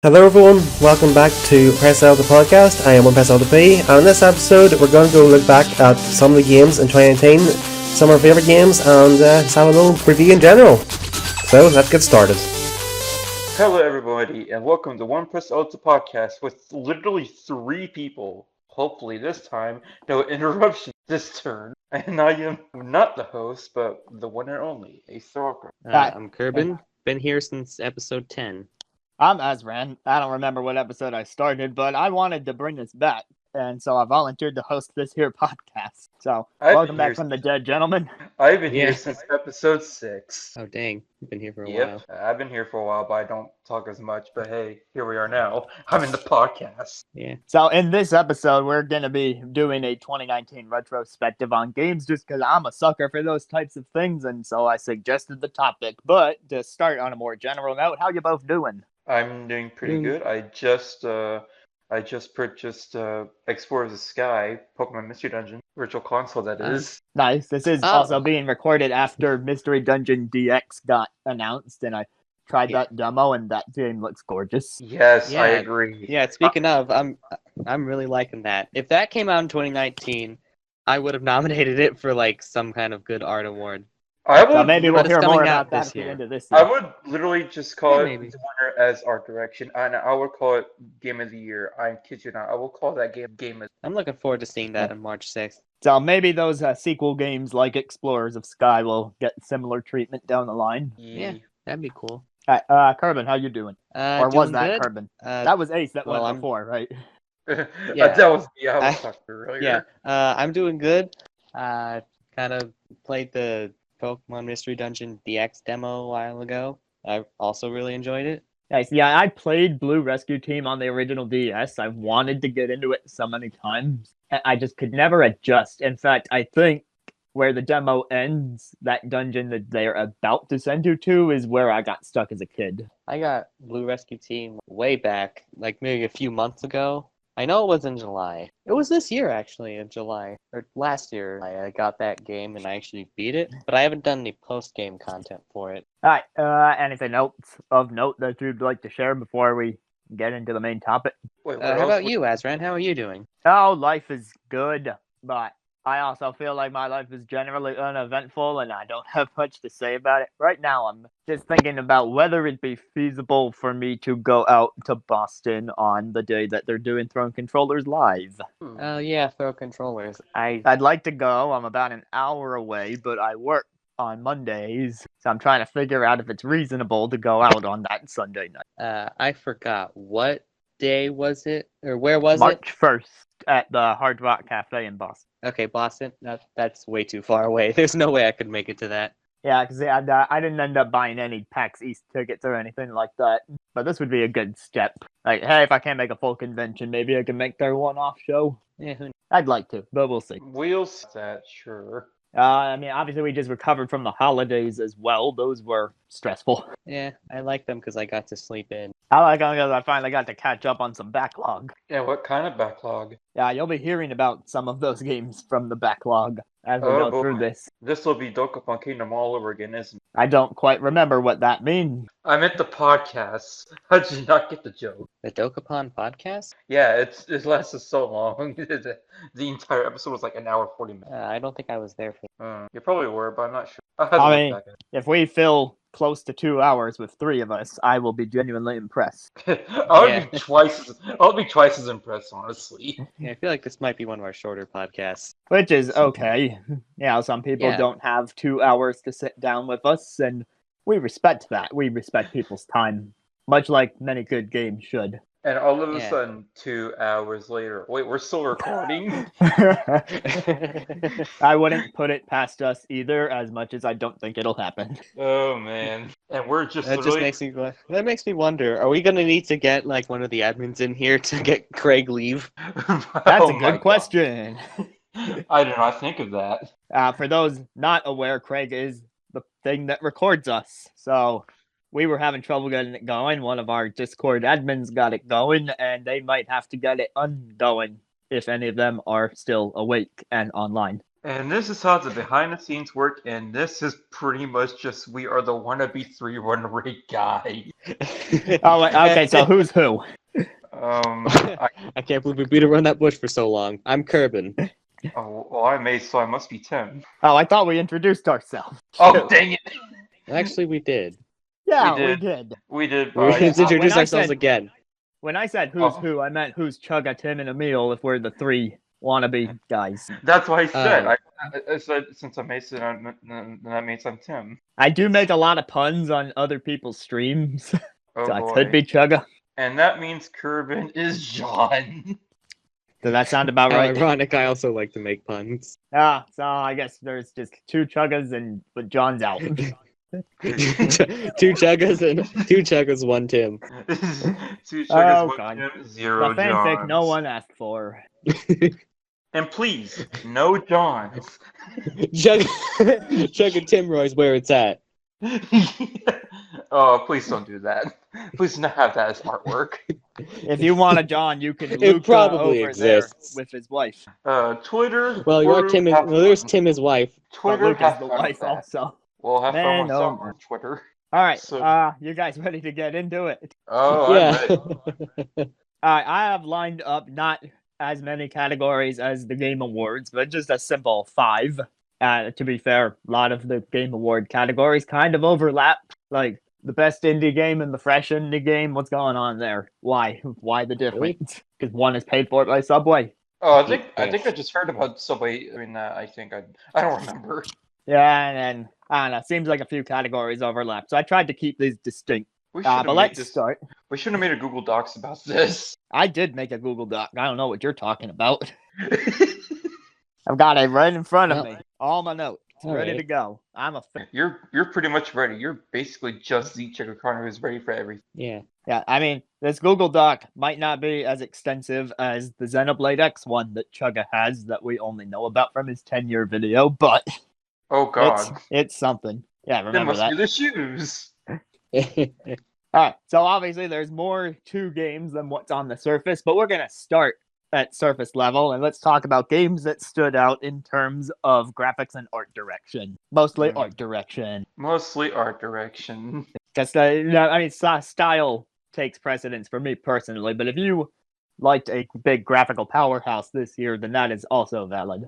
Hello everyone, welcome back to PressL2Podcast. I am on PressL2P, and in this episode we're going to go look back at some of the games in 2019, some of our favourite games, and just have a little review in general. So, let's get started. Hello, everybody, and welcome to One PressL2Podcast with literally three people. Hopefully, this time, no interruption this turn. And I am not the host, but the one and only AceTheRockruff. I'm Kirbun. Been here since episode 10. I'm Azran. I don't remember what episode I started, but I wanted to bring this back, and so I volunteered to host this here podcast. So, welcome back from the dead, gentlemen. I've been here since episode 6. Oh, dang. You've been here for a while. I've been here for a while, but I don't talk as much. But hey, here we are now. I'm in the podcast. Yeah. So, in this episode, we're going to be doing a 2019 retrospective on games just because I'm a sucker for those types of things, and so I suggested the topic. But to start on a more general note, how you both doing? I'm doing pretty good. I just purchased Explorers of the Sky, Pokemon Mystery Dungeon, Virtual Console that is. Nice. This is also being recorded after Mystery Dungeon DX got announced, and I tried that demo, and that game looks gorgeous. Yes, I agree. Yeah, speaking of, I'm really liking that. If that came out in 2019, I would have nominated it for like some kind of good art award. So maybe we'll hear more about that at the end of this year. I would literally just call it the winner as art direction, and I would call it Game of the Year. I kid you not. I will call that game of. I'm looking forward to seeing that on March 6th. So maybe those sequel games like Explorers of Sky will get similar treatment down the line. Yeah, that'd be cool. Kerbin, how you doing? Or was that good? Kerbin? That was Ace that went before, right? Yeah, that was me. I was talking earlier. Yeah, I'm doing good. Kind of played the Pokemon Mystery Dungeon DX demo a while ago. I also really enjoyed it. Nice. Yeah, I played Blue Rescue Team on the original DS. I wanted to get into it so many times. I just could never adjust. In fact, I think where the demo ends, that dungeon that they're about to send you to is where I got stuck as a kid. I got Blue Rescue Team way back, like maybe a few months ago. I know it was in July. It was this year, actually, in July. Or last year, I got that game and I actually beat it. But I haven't done any post-game content for it. All right. Anything else of note that you'd like to share before we get into the main topic? Wait, how about you, Azran? How are you doing? Oh, life is good, but I also feel like my life is generally uneventful and I don't have much to say about it. Right now, I'm just thinking about whether it'd be feasible for me to go out to Boston on the day that they're doing Throne Controllers live. Oh, yeah, Throw Controllers. I'd like to go. I'm about an hour away, but I work on Mondays, so I'm trying to figure out if it's reasonable to go out on that Sunday night. I forgot. What day was it? Or where was March 1st at the Hard Rock Cafe in Boston. Okay, Boston. That's way too far away. There's no way I could make it to that. Yeah, because I didn't end up buying any PAX East tickets or anything like that. But this would be a good step. Like, hey, if I can't make a full convention, maybe I can make their one-off show. Yeah, I'd like to, but we'll see. We'll see that, sure. I mean, obviously we just recovered from the holidays as well. Those were stressful. Yeah, I like them because I got to sleep in. I like them because I finally got to catch up on some backlog. Yeah, what kind of backlog? Yeah, you'll be hearing about some of those games from the backlog as we go through this. This will be Dokapon Kingdom all over again, isn't it? I don't quite remember what that means. I meant the podcast. How did you not get the joke? The Dokapon podcast? Yeah, it lasted so long. The entire episode was like an hour 40 minutes. I don't think I was there for You probably were, but I'm not sure. I mean, if we fill close to 2 hours with 3 of us, I will be genuinely impressed. I'll be twice as impressed, honestly. Yeah, I feel like this might be one of our shorter podcasts. Which is okay. Yeah, some people don't have 2 hours to sit down with us, and we respect that. We respect people's time, much like many good games should. And all of a sudden, 2 hours later, wait, we're still recording? I wouldn't put it past us either, as much as I don't think it'll happen. Oh, man. And we're just that makes me wonder, are we going to need to get like one of the admins in here to get Craig leave? That's a good question. I did not think of that. For those not aware, Craig is the thing that records us, so we were having trouble getting it going. One of our Discord admins got it going, and they might have to get it ungoing if any of them are still awake and online. And this is how the behind the scenes work, and this is pretty much just we are the wannabe 3-1 rate guy. Oh, wait, okay, so who's who? I can't believe we beat around that bush for so long. I'm Kirbun. Well, I'm Ace, so I must be Tim. Oh, I thought we introduced ourselves. Oh, dang it! Actually, we did. Yeah, we we did. did. We did, We're but going to introduce when I ourselves said- again. When I said who's Oh. who, I meant who's Chugga, Tim, and Emil if we're the three wannabe guys. that's what I said. Oh. I said since I'm Ace, then that means I'm Tim. I do make a lot of puns on other people's streams, Oh so I boy. could be Chugga. And that means Kirbun is John. Does that sound about How right? ironic, I also like to make puns. So I guess there's just two Chuggas but John's out. Two Chuggas, one Tim. 2 sugars, Oh, 1 God. Tim, 0 The fanfic Johns. no one asked for. And please, no Johns. Chug and Tim Roy's where it's at. Oh, please don't do that. Please not have that as artwork. If you want a John, you can It Luca probably over exists. there with his wife. Twitter. Well, there's Tim. Tim, his wife. But Twitter, Luke is have the fun wife with that. also. We'll have fun Man, with oh, some man. on Twitter. All right, So- you guys ready to get into it? Oh, Yeah. I'm ready. I have lined up not as many categories as the Game Awards, but just a simple 5. To be fair, a lot of the Game Award categories kind of overlap. Like the best indie game and the fresh indie game. What's going on there? Why? Why the difference? Because one is paid for by Subway. Oh, I think I just heard about Subway. I mean, I don't remember. Yeah, and then I don't know. Seems like a few categories overlap. So I tried to keep these distinct. We should have But made let's this. start. We should have made a Google Docs about this. I did make a Google Doc. I don't know what you're talking about. I've got it right in front of Well, me. All my notes. all Ready right. to go. I'm a fan. You're pretty much ready. You're basically just the Checker Corner who's ready for everything. Yeah. Yeah, I mean, this Google Doc might not be as extensive as the Xenoblade X one that Chugga has that we only know about from his 10-year video, but Oh God, it's something. Yeah, they remember must that. be the shoes. All right, so obviously there's more to games than what's on the surface, but we're going to start at surface level, and let's talk about games that stood out in terms of graphics and art direction. Mostly art direction. Mostly art direction. Because, style takes precedence for me personally, but if you liked a big graphical powerhouse this year, then that is also valid.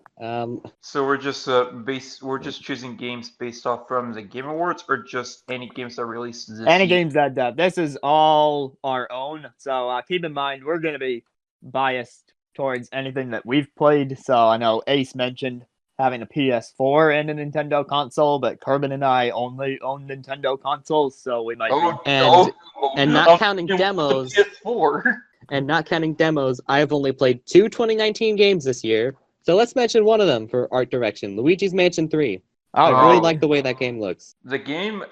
So we're just choosing games based off from the Game Awards, or just any games that released this Any year? games that this is all our own, so keep in mind we're going to be biased towards anything that we've played. So I know Ace mentioned having a PS4 and a Nintendo console, but Kirbun and I only own Nintendo consoles, so we might Oh, be... And not I'm counting thinking demos. with the PS4. And not counting demos, I've only played 2 2019 games this year. So let's mention one of them for art direction, Luigi's Mansion 3. I really Oh. like the way that game looks. The game,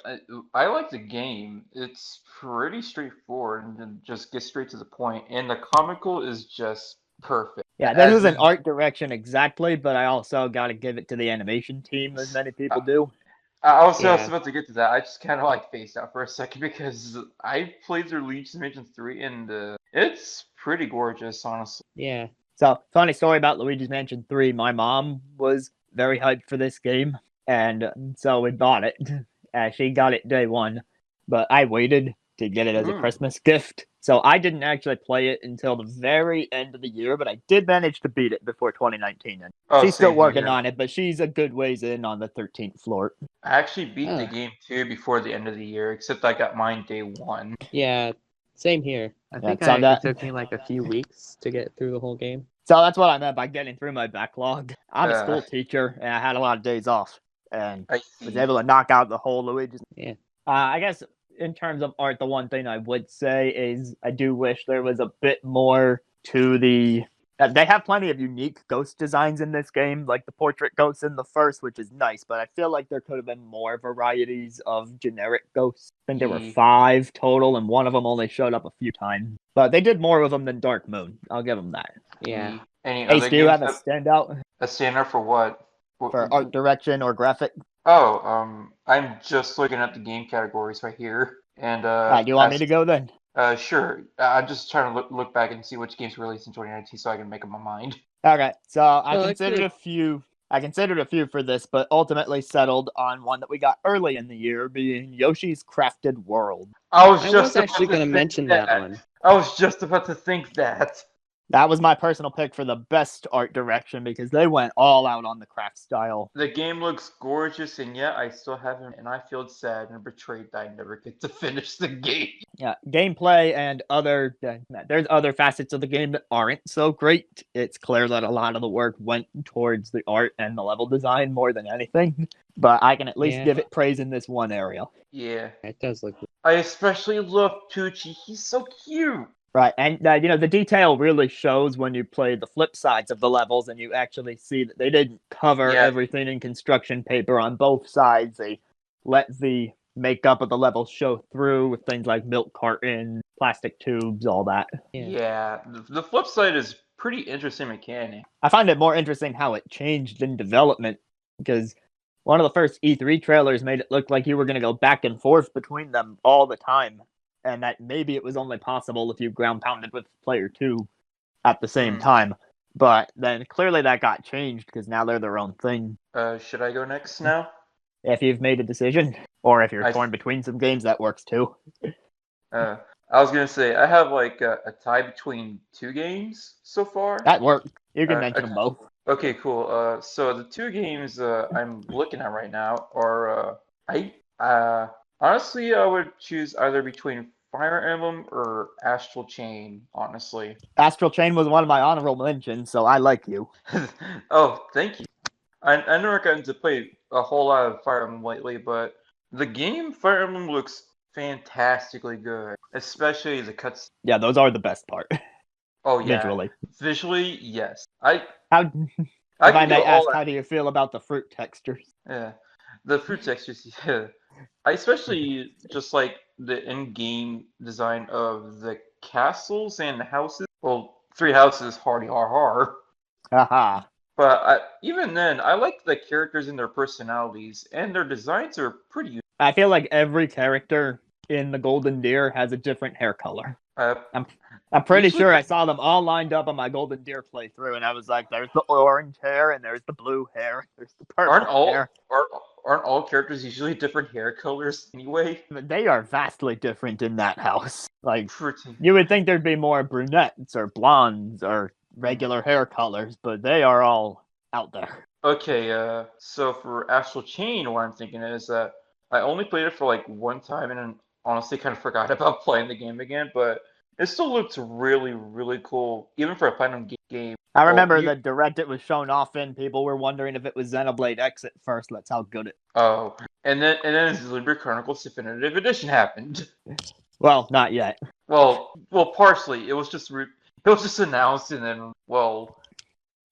I like the game. It's pretty straightforward and just gets straight to the point. And the comical is just perfect. Yeah, this As isn't in- art direction exactly, but I also got to give it to the animation team, as many people do. I was Yeah. about to get to that. I just kind of like phased out for a second because I played through Luigi's Mansion 3 and it's pretty gorgeous, honestly. Yeah. So, funny story about Luigi's Mansion 3. My mom was very hyped for this game, and so we bought it. She got it day one, but I waited to get it as a Mm. Christmas gift. So I didn't actually play it until the very end of the year, but I did manage to beat it before 2019. And Oh, she's still same working here. on it, but she's a good ways in on the 13th floor. I actually beat the Oh. game too before the end of the year, except I got mine day one. Yeah. Same here. I think so that- it took me like a few weeks to get through the whole game. So that's what I meant by getting through my backlog. I'm a Uh. school teacher, and I had a lot of days off, and I was see. able to knock out the whole Luigi's. Yeah. I guess in terms of art, the one thing I would say is I do wish there was a bit more to the. They have plenty of unique ghost designs in this game, like the portrait ghosts in the first, which is nice, but I feel like there could have been more varieties of generic ghosts. I think there were Mm. 5 total, and one of them only showed up a few times. But they did more with them than Dark Moon. I'll give them that. Yeah. Any Ace, other do you games have a that standout stand out for what? for art direction or graphic? Oh, I'm just looking at the game categories right here, and Do you want me to go then? Sure. I'm just trying to look back and see which games were released in 2019 so I can make up my mind. Okay, so I Well, considered actually- a few I considered a few for this, but ultimately settled on one that we got early in the year, being Yoshi's Crafted World. I was I just was actually about going to think mention that one. I was just about to think that. That was my personal pick for the best art direction because they went all out on the craft style. The game looks gorgeous, and yet I still haven't, and I feel sad and betrayed that I never get to finish the game. Yeah, gameplay and there's other facets of the game that aren't so great. It's clear that a lot of the work went towards the art and the level design more than anything, but I can at least Yeah. give it praise in this one area. Yeah. It does look. I especially love Tucci. He's so cute. Right, and the detail really shows when you play the flip sides of the levels and you actually see that they didn't cover Yeah. everything in construction paper on both sides. They let the makeup of the levels show through with things like milk carton, plastic tubes, all that. Yeah. The flip side is pretty interesting mechanic. I find it more interesting how it changed in development because one of the first E3 trailers made it look like you were going to go back and forth between them all the time, and that maybe it was only possible if you ground pounded with player 2 at the same time. But then clearly that got changed because now they're their own thing. Should I go next now? If you've made a decision, or if you're I- torn between some games, that works too. I was gonna say I have like a tie between two games so far. That worked. You can Uh, mention them both. Okay, cool. So the two games I'm looking at right now are honestly I would choose either between Fire Emblem or Astral Chain. Honestly. Astral Chain was one of my honorable mentions, so I like you. Oh, thank you. I never gotten to play a whole lot of Fire Emblem lately, but the game Fire Emblem looks fantastically good, especially the cuts. Yeah, those are the best part. Oh yeah, Visually. visually, yes. I How, I if I can may go all ask, how do you feel about the fruit textures? yeah, the fruit textures. Yeah. I especially just like the in-game design of the castles and houses. Well, three houses, hardy har har. Haha. But even then, I like the characters and their personalities, and their designs are pretty unique. I feel like every character in the Golden Deer has a different hair color. I'm pretty Usually- sure I saw them all lined up on my Golden Deer playthrough, and I was like, there's the orange hair, and there's the blue hair, there's the purple hair. Aren't all characters usually different hair colors anyway? They are vastly different in that house. Like, Pretty. you would think there'd be more brunettes or blondes or regular hair colors, but they are all out there. Okay, so for Astral Chain, what I'm thinking is that I only played it for like one time and then honestly kind of forgot about playing the game again, but it still looks really, really cool, even for a Platinum game. I remember you- the direct it was shown off in, people were wondering if it was Xenoblade X at first. That's how good it. Oh, and then Xenoblade Chronicles Definitive Edition happened. Well, not yet. Well, partially. It was just announced, and then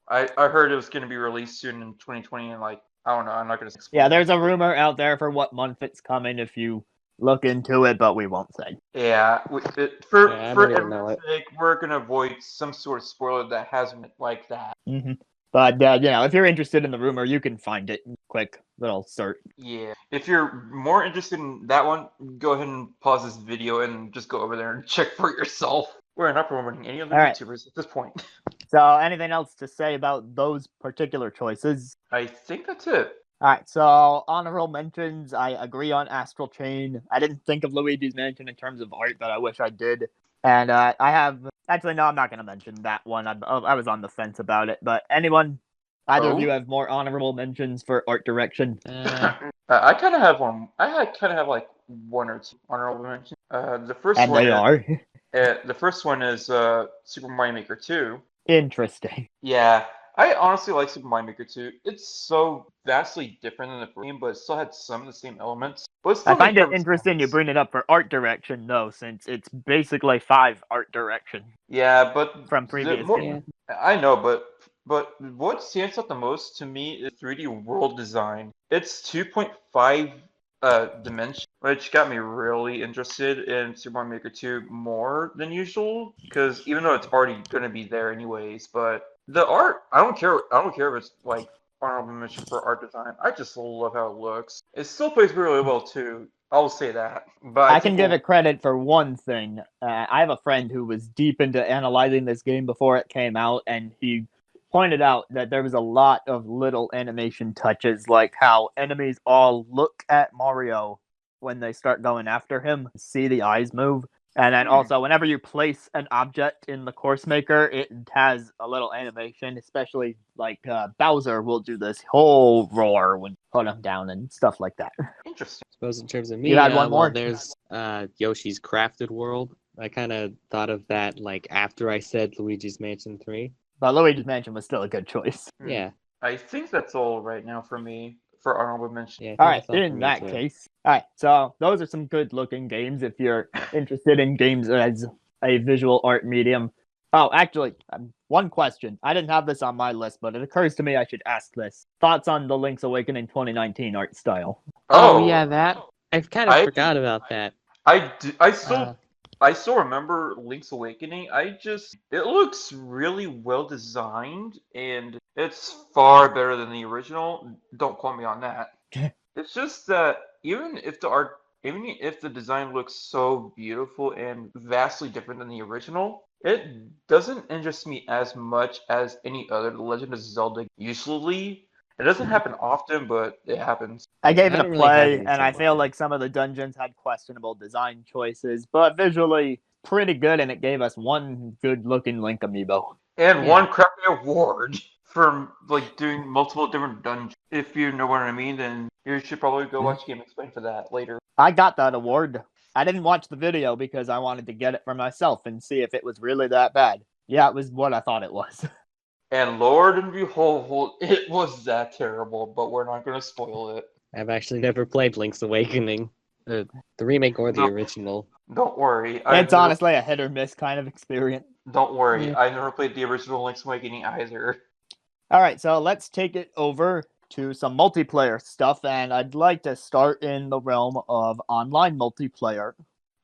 I heard it was going to be released soon in 2020, and like I don't know, I'm not going to. Yeah, there's a rumor out there for what month it's coming if you look into it, but we won't say. Yeah, I for don't even know everyone's sake, we're going to avoid some sort of spoiler that hasn't been like that. Mm-hmm. But if you're interested in the rumor, you can find it. Quick little search. Yeah, if you're more interested in that one, go ahead and pause this video and just go over there and check for yourself. We're not promoting any other All right. YouTubers at this point. So, anything else to say about those particular choices? I think that's it. All right, so honorable mentions. I agree on Astral Chain. I didn't think of Luigi's Mansion in terms of art, but I wish I did. And I have actually no, I'm not going to mention that one. I was on the fence about it. But anyone, either of you have more honorable mentions for art direction? I kind of have one. Kind of have like one or two honorable mentions. The first And one they are the first one is Super Mario Maker 2. interesting. Yeah, I honestly like Super Mario Maker 2. It's so vastly different than the first game, but it still had some of the same elements. But it still I find made it interesting you bring it up for art direction, though, since it's basically 5 art direction Yeah, but from previous games. I know, but what stands out the most to me is 3D world design. It's 2.5 dimension, which got me really interested in Super Mario Maker 2 more than usual, because even though it's already going to be there anyways, but the art, I don't care if it's like honorable mention for art design. I just love how it looks. It still plays really well too. I'll say that. But I can give it credit for one thing. I have a friend who was deep into analyzing this game before it came out, and he pointed out that there was a lot of little animation touches, like how enemies all look at Mario when they start going after him, see the eyes move. And then also, whenever you place an object in the course maker, it has a little animation, especially like Bowser will do this whole roar when you put him down and stuff like that. Interesting. I suppose in terms of me, You had one more? well, there's Yoshi's Crafted World. I kind of thought of that like after I said Luigi's Mansion 3. But Luigi's Mansion was still a good choice. Yeah. I think that's all right now for me, for honorable mention. Yeah. I think All right, that's all for in me, that too. case. All right, so those are some good-looking games if you're interested in games as a visual art medium. Oh, actually, one question. I didn't have this on my list, but it occurs to me I should ask this. Thoughts on the Link's Awakening 2019 art style? Oh, yeah, that. I've kind of I- forgot about that. I still remember Link's Awakening. It looks really well designed, and it's far better than the original. Don't quote me on that. It's just that even if the design looks so beautiful and vastly different than the original, it doesn't interest me as much as any other The Legend of Zelda usually. It doesn't happen often, but it happens. I gave I it a don't really have play, any and I trouble feel with it. like some of the dungeons had questionable design choices, but visually pretty good, and it gave us one good-looking Link amiibo. And Yeah. one crappy award for like doing multiple different dungeons. If you know what I mean, then you should probably go watch Game Explain for that later. I got that award. I didn't watch the video because I wanted to get it for myself and see if it was really that bad. Yeah, it was what I thought it was. And Lord and behold, it was that terrible, but we're not going to spoil it. I've actually never played Link's Awakening, the remake or the No. original. Don't worry. It's honestly a hit or miss kind of experience. Don't worry. Yeah. I never played the original Link's Awakening either. All right, so let's take it over to some multiplayer stuff, and I'd like to start in the realm of online multiplayer.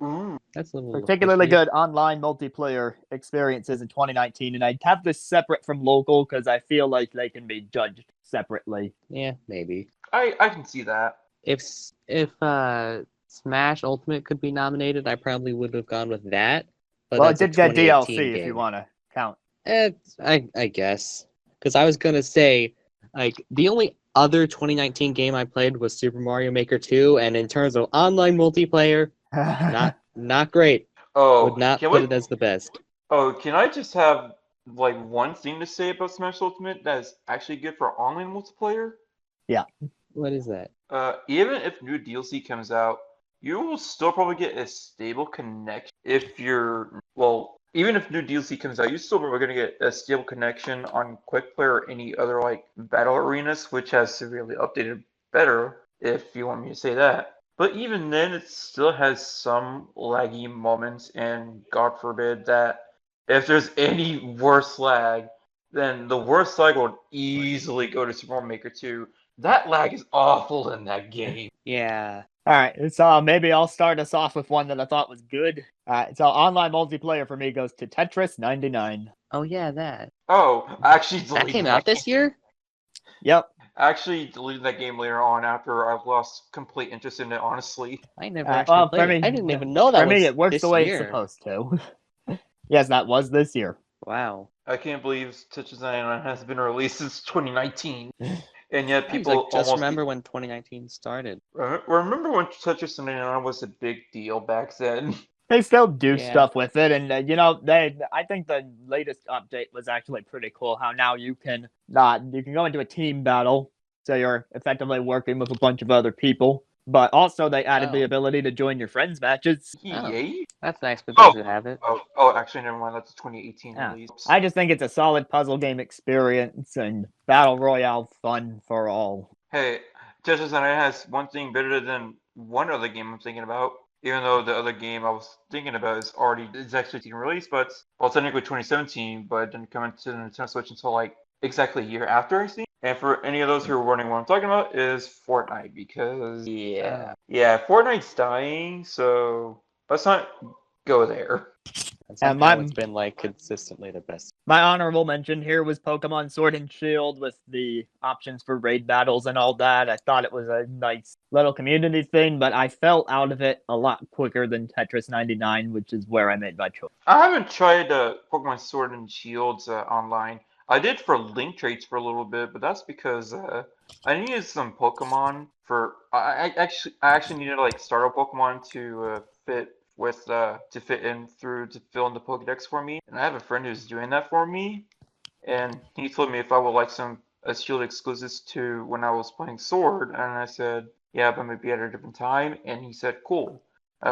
Ooh. That's a little Particularly fishy. good online multiplayer experiences in 2019, and I'd have this separate from local because I feel like they can be judged separately. Yeah, maybe. I can see that. If Smash Ultimate could be nominated, I probably would have gone with that. But Well, it that's a did get 2018 DLC if game. you want to count. I guess. Because I was going to say, like, the only other 2019 game I played was Super Mario Maker 2, and in terms of online multiplayer, not great. Oh, Would not can put we- it as the best. Oh, can I just have like one thing to say about Smash Ultimate that is actually good for online multiplayer? What is that? Even if new DLC comes out, you will still probably get a stable connection even if new DLC comes out, you still probably going to get a stable connection on Quick Play or any other like battle arenas, which has severely updated better, if you want me to say that. But even then, it still has some laggy moments, and God forbid that if there's any worse lag, then the worst lag would easily go to Super Mario Maker 2. That lag is awful in that game. Yeah. All right, so maybe I'll start us off with one that I thought was good. So online multiplayer for me goes to Tetris 99. Oh, yeah, that. Oh, I actually That deleted came that out this game. year? Yep. I actually deleted that game later on after I lost complete interest in it, honestly. I never well, actually for played me- it. I didn't even know that For me, was it works this the way year. it's supposed to. Yes, that was this year. Wow. I can't believe Tetris 99 has been released since 2019. And yet I was people like, just almost remember when 2019 started. remember when Tetris 99 was a big deal back then. They still do Yeah. stuff with it, and I think the latest update was actually pretty cool. How now you can go into a team battle, so you're effectively working with a bunch of other people. But also they added the Oh. ability to join your friends' matches. Yay? That's nice for those who have it. Actually, never mind. That's a 2018 Yeah. release. I just think it's a solid puzzle game experience and battle royale fun for all. Hey, Tetris 99 has one thing better than one other game I'm thinking about. Even though the other game I was thinking about is actually being released, but technically 2017, but it didn't come into the Nintendo Switch until like exactly a year after, I think. And for any of those who are wondering what I'm talking about, is Fortnite, because Fortnite's dying, so let's not go there. And And somehow my- it's been like consistently the best. My honorable mention here was Pokemon Sword and Shield with the options for raid battles and all that. I thought it was a nice little community thing, but I fell out of it a lot quicker than Tetris 99, which is where I made my choice. I haven't tried Pokemon Sword and Shields online. I did for link traits for a little bit, but that's because I needed some Pokemon for. I actually needed like starter Pokemon to fit in through to fill in the Pokedex for me, and I have a friend who's doing that for me, and he told me if I would like some Shield exclusives to when I was playing Sword, and I said yeah, but maybe at a different time, and he said cool,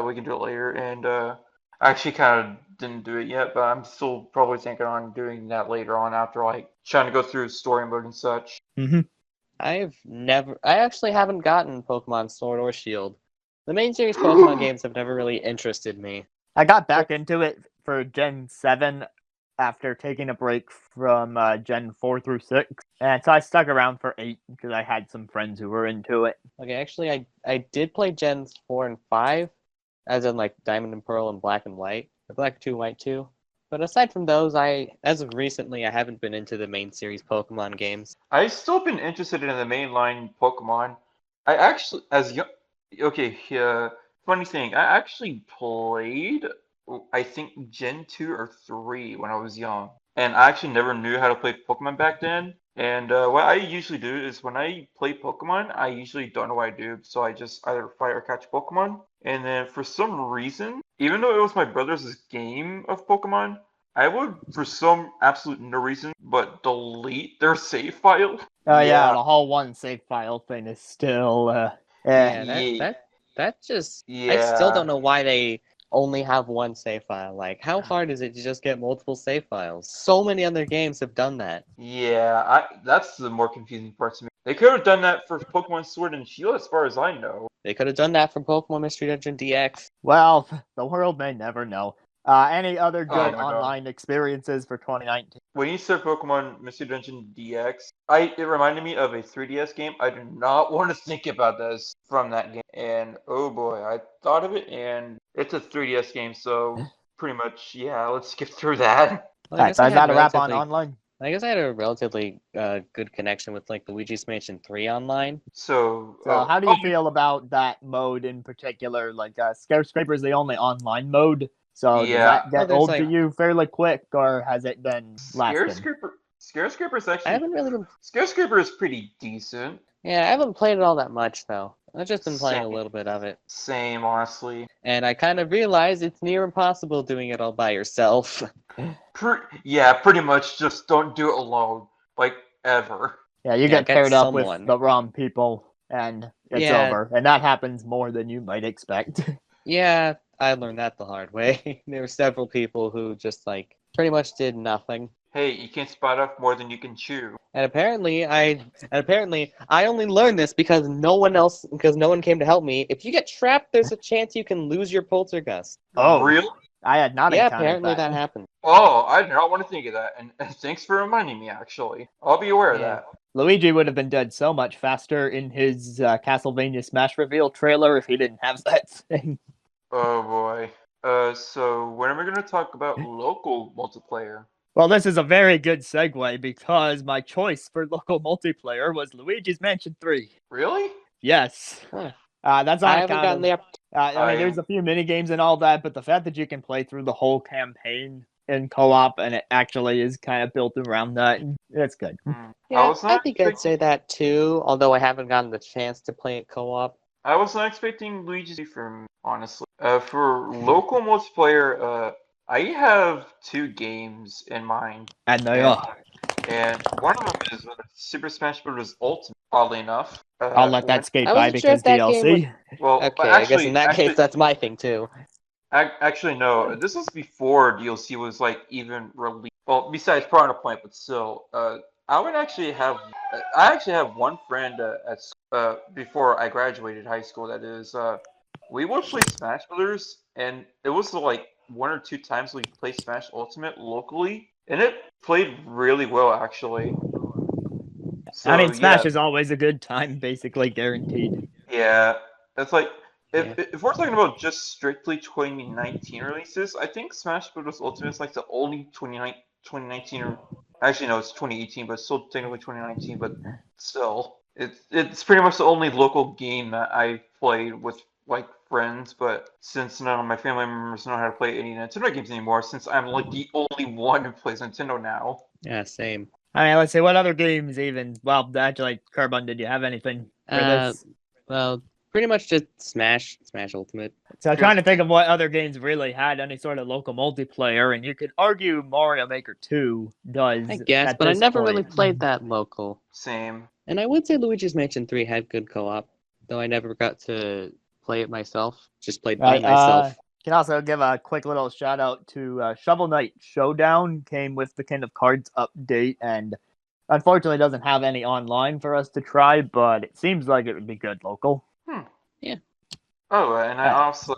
we can do it later, and I actually kind of didn't do it yet, but I'm still probably thinking on doing that later on after like trying to go through story mode and such. Mm-hmm. I actually haven't gotten Pokemon Sword or Shield. The main series Pokemon games have never really interested me. I got back into it for Gen 7 after taking a break from Gen 4 through 6. And so I stuck around for 8 because I had some friends who were into it. Okay, actually, I did play Gens 4 and 5, as in like Diamond and Pearl and Black and White, or Black 2, White 2. But aside from those, as of recently, I haven't been into the main series Pokemon games. I've still been interested in the mainline Pokemon. I actually, funny thing, I actually played, I think Gen 2 or 3 when I was young. And I actually never knew how to play Pokemon back then. And what I usually do is when I play Pokemon, I usually don't know what I do. So I just either fight or catch Pokemon. And then for some reason, even though it was my brother's game of Pokemon, I would, for some absolute no reason, but delete their save file. Oh yeah, the whole one save file thing is still Yeah, that just Yeah. I still don't know why they only have one save file. Like, how hard is it to just get multiple save files? So many other games have done that. Yeah, that's the more confusing part to me. They could have done that for Pokemon Sword and Shield, as far as I know. They could have done that for Pokemon Mystery Dungeon DX. Well, the world may never know. Any other Oh good my God. online experiences for 2019? When you said Pokemon Mystery Dungeon DX, it reminded me of a 3DS game. I do not want to think about this from that game. And oh boy, I thought of it, and it's a 3DS game, so pretty much, yeah, let's skip through that. Well, Alright, so is that a wrap on online? I guess I had a relatively good connection with like Luigi's Mansion 3 online. So how do you feel about that mode in particular? Like, Scarescraper is the only online mode. So Yeah. does that get old to you fairly quick, or has it been lasting? Scarescraper's I actually haven't really been. Scarescraper is pretty decent. Yeah, I haven't played it all that much though. I've just been playing a little bit of it. Same, honestly. And I kind of realized it's near impossible doing it all by yourself. Pretty much just don't do it alone, like, ever. Yeah, you get paired up with the wrong people, and it's over. And that happens more than you might expect. Yeah, I learned that the hard way. There were several people who just, like, pretty much did nothing. Hey, you can't spot off more than you can chew. And apparently I only learned this because no one came to help me. If you get trapped, there's a chance you can lose your Poltergust. Oh, really? I had not Yeah, encountered apparently that happened. Oh, I did not want to think of that, and thanks for reminding me, actually. I'll be aware of that. Luigi would have been dead so much faster in his Castlevania Smash reveal trailer if he didn't have that thing. Oh, boy. So when are we going to talk about local multiplayer? Well, this is a very good segue because my choice for local multiplayer was Luigi's Mansion 3. Really? Yes. Huh. That's on I haven't gotten the I mean, there's a few mini games and all that, but the fact that you can play through the whole campaign in co-op and it actually is kind of built around that, it's good. Yeah, I think I'd say that too, although I haven't gotten the chance to play it co-op. I was not expecting Luigi from, honestly. For local multiplayer, I have 2 games in mind. And they are. And one of them is Super Smash Bros. Ultimate, oddly enough. I'll let that skate by because DLC. Well, okay, I guess in that case, that's my thing too. Actually, no. This was before DLC was like even released. Well, besides Piranha Plant, but still, I actually have one friend before I graduated high school. That is, we would play Smash Brothers, and it was like 1 or 2 times we played Smash Ultimate locally, and it played really well, actually. So, I mean, Smash is always a good time, basically guaranteed. Yeah, it's like if we're talking about just strictly 2019 releases, I think Smash Bros. Ultimate is like the only 2019 or actually no, it's 2018, but still technically 2019. But still, it's pretty much the only local game that I played with like friends. But since none of my family members know how to play any Nintendo games anymore, since I'm like the only one who plays Nintendo now. Yeah, same. I mean, let's see, what other games even? Well, actually, Kirbun, did you have anything for this? Well, pretty much just Smash Ultimate. So I'm trying to think of what other games really had any sort of local multiplayer, and you could argue Mario Maker 2 does I guess, at but I this never really point. played that local. Same. And I would say Luigi's Mansion 3 had good co-op, though I never got to play it myself. Just played by Right, myself. can also give a quick little shout out to Shovel Knight Showdown. Came with the King of Cards update, and unfortunately doesn't have any online for us to try, but it seems like it would be good local. Yeah. Oh, and I also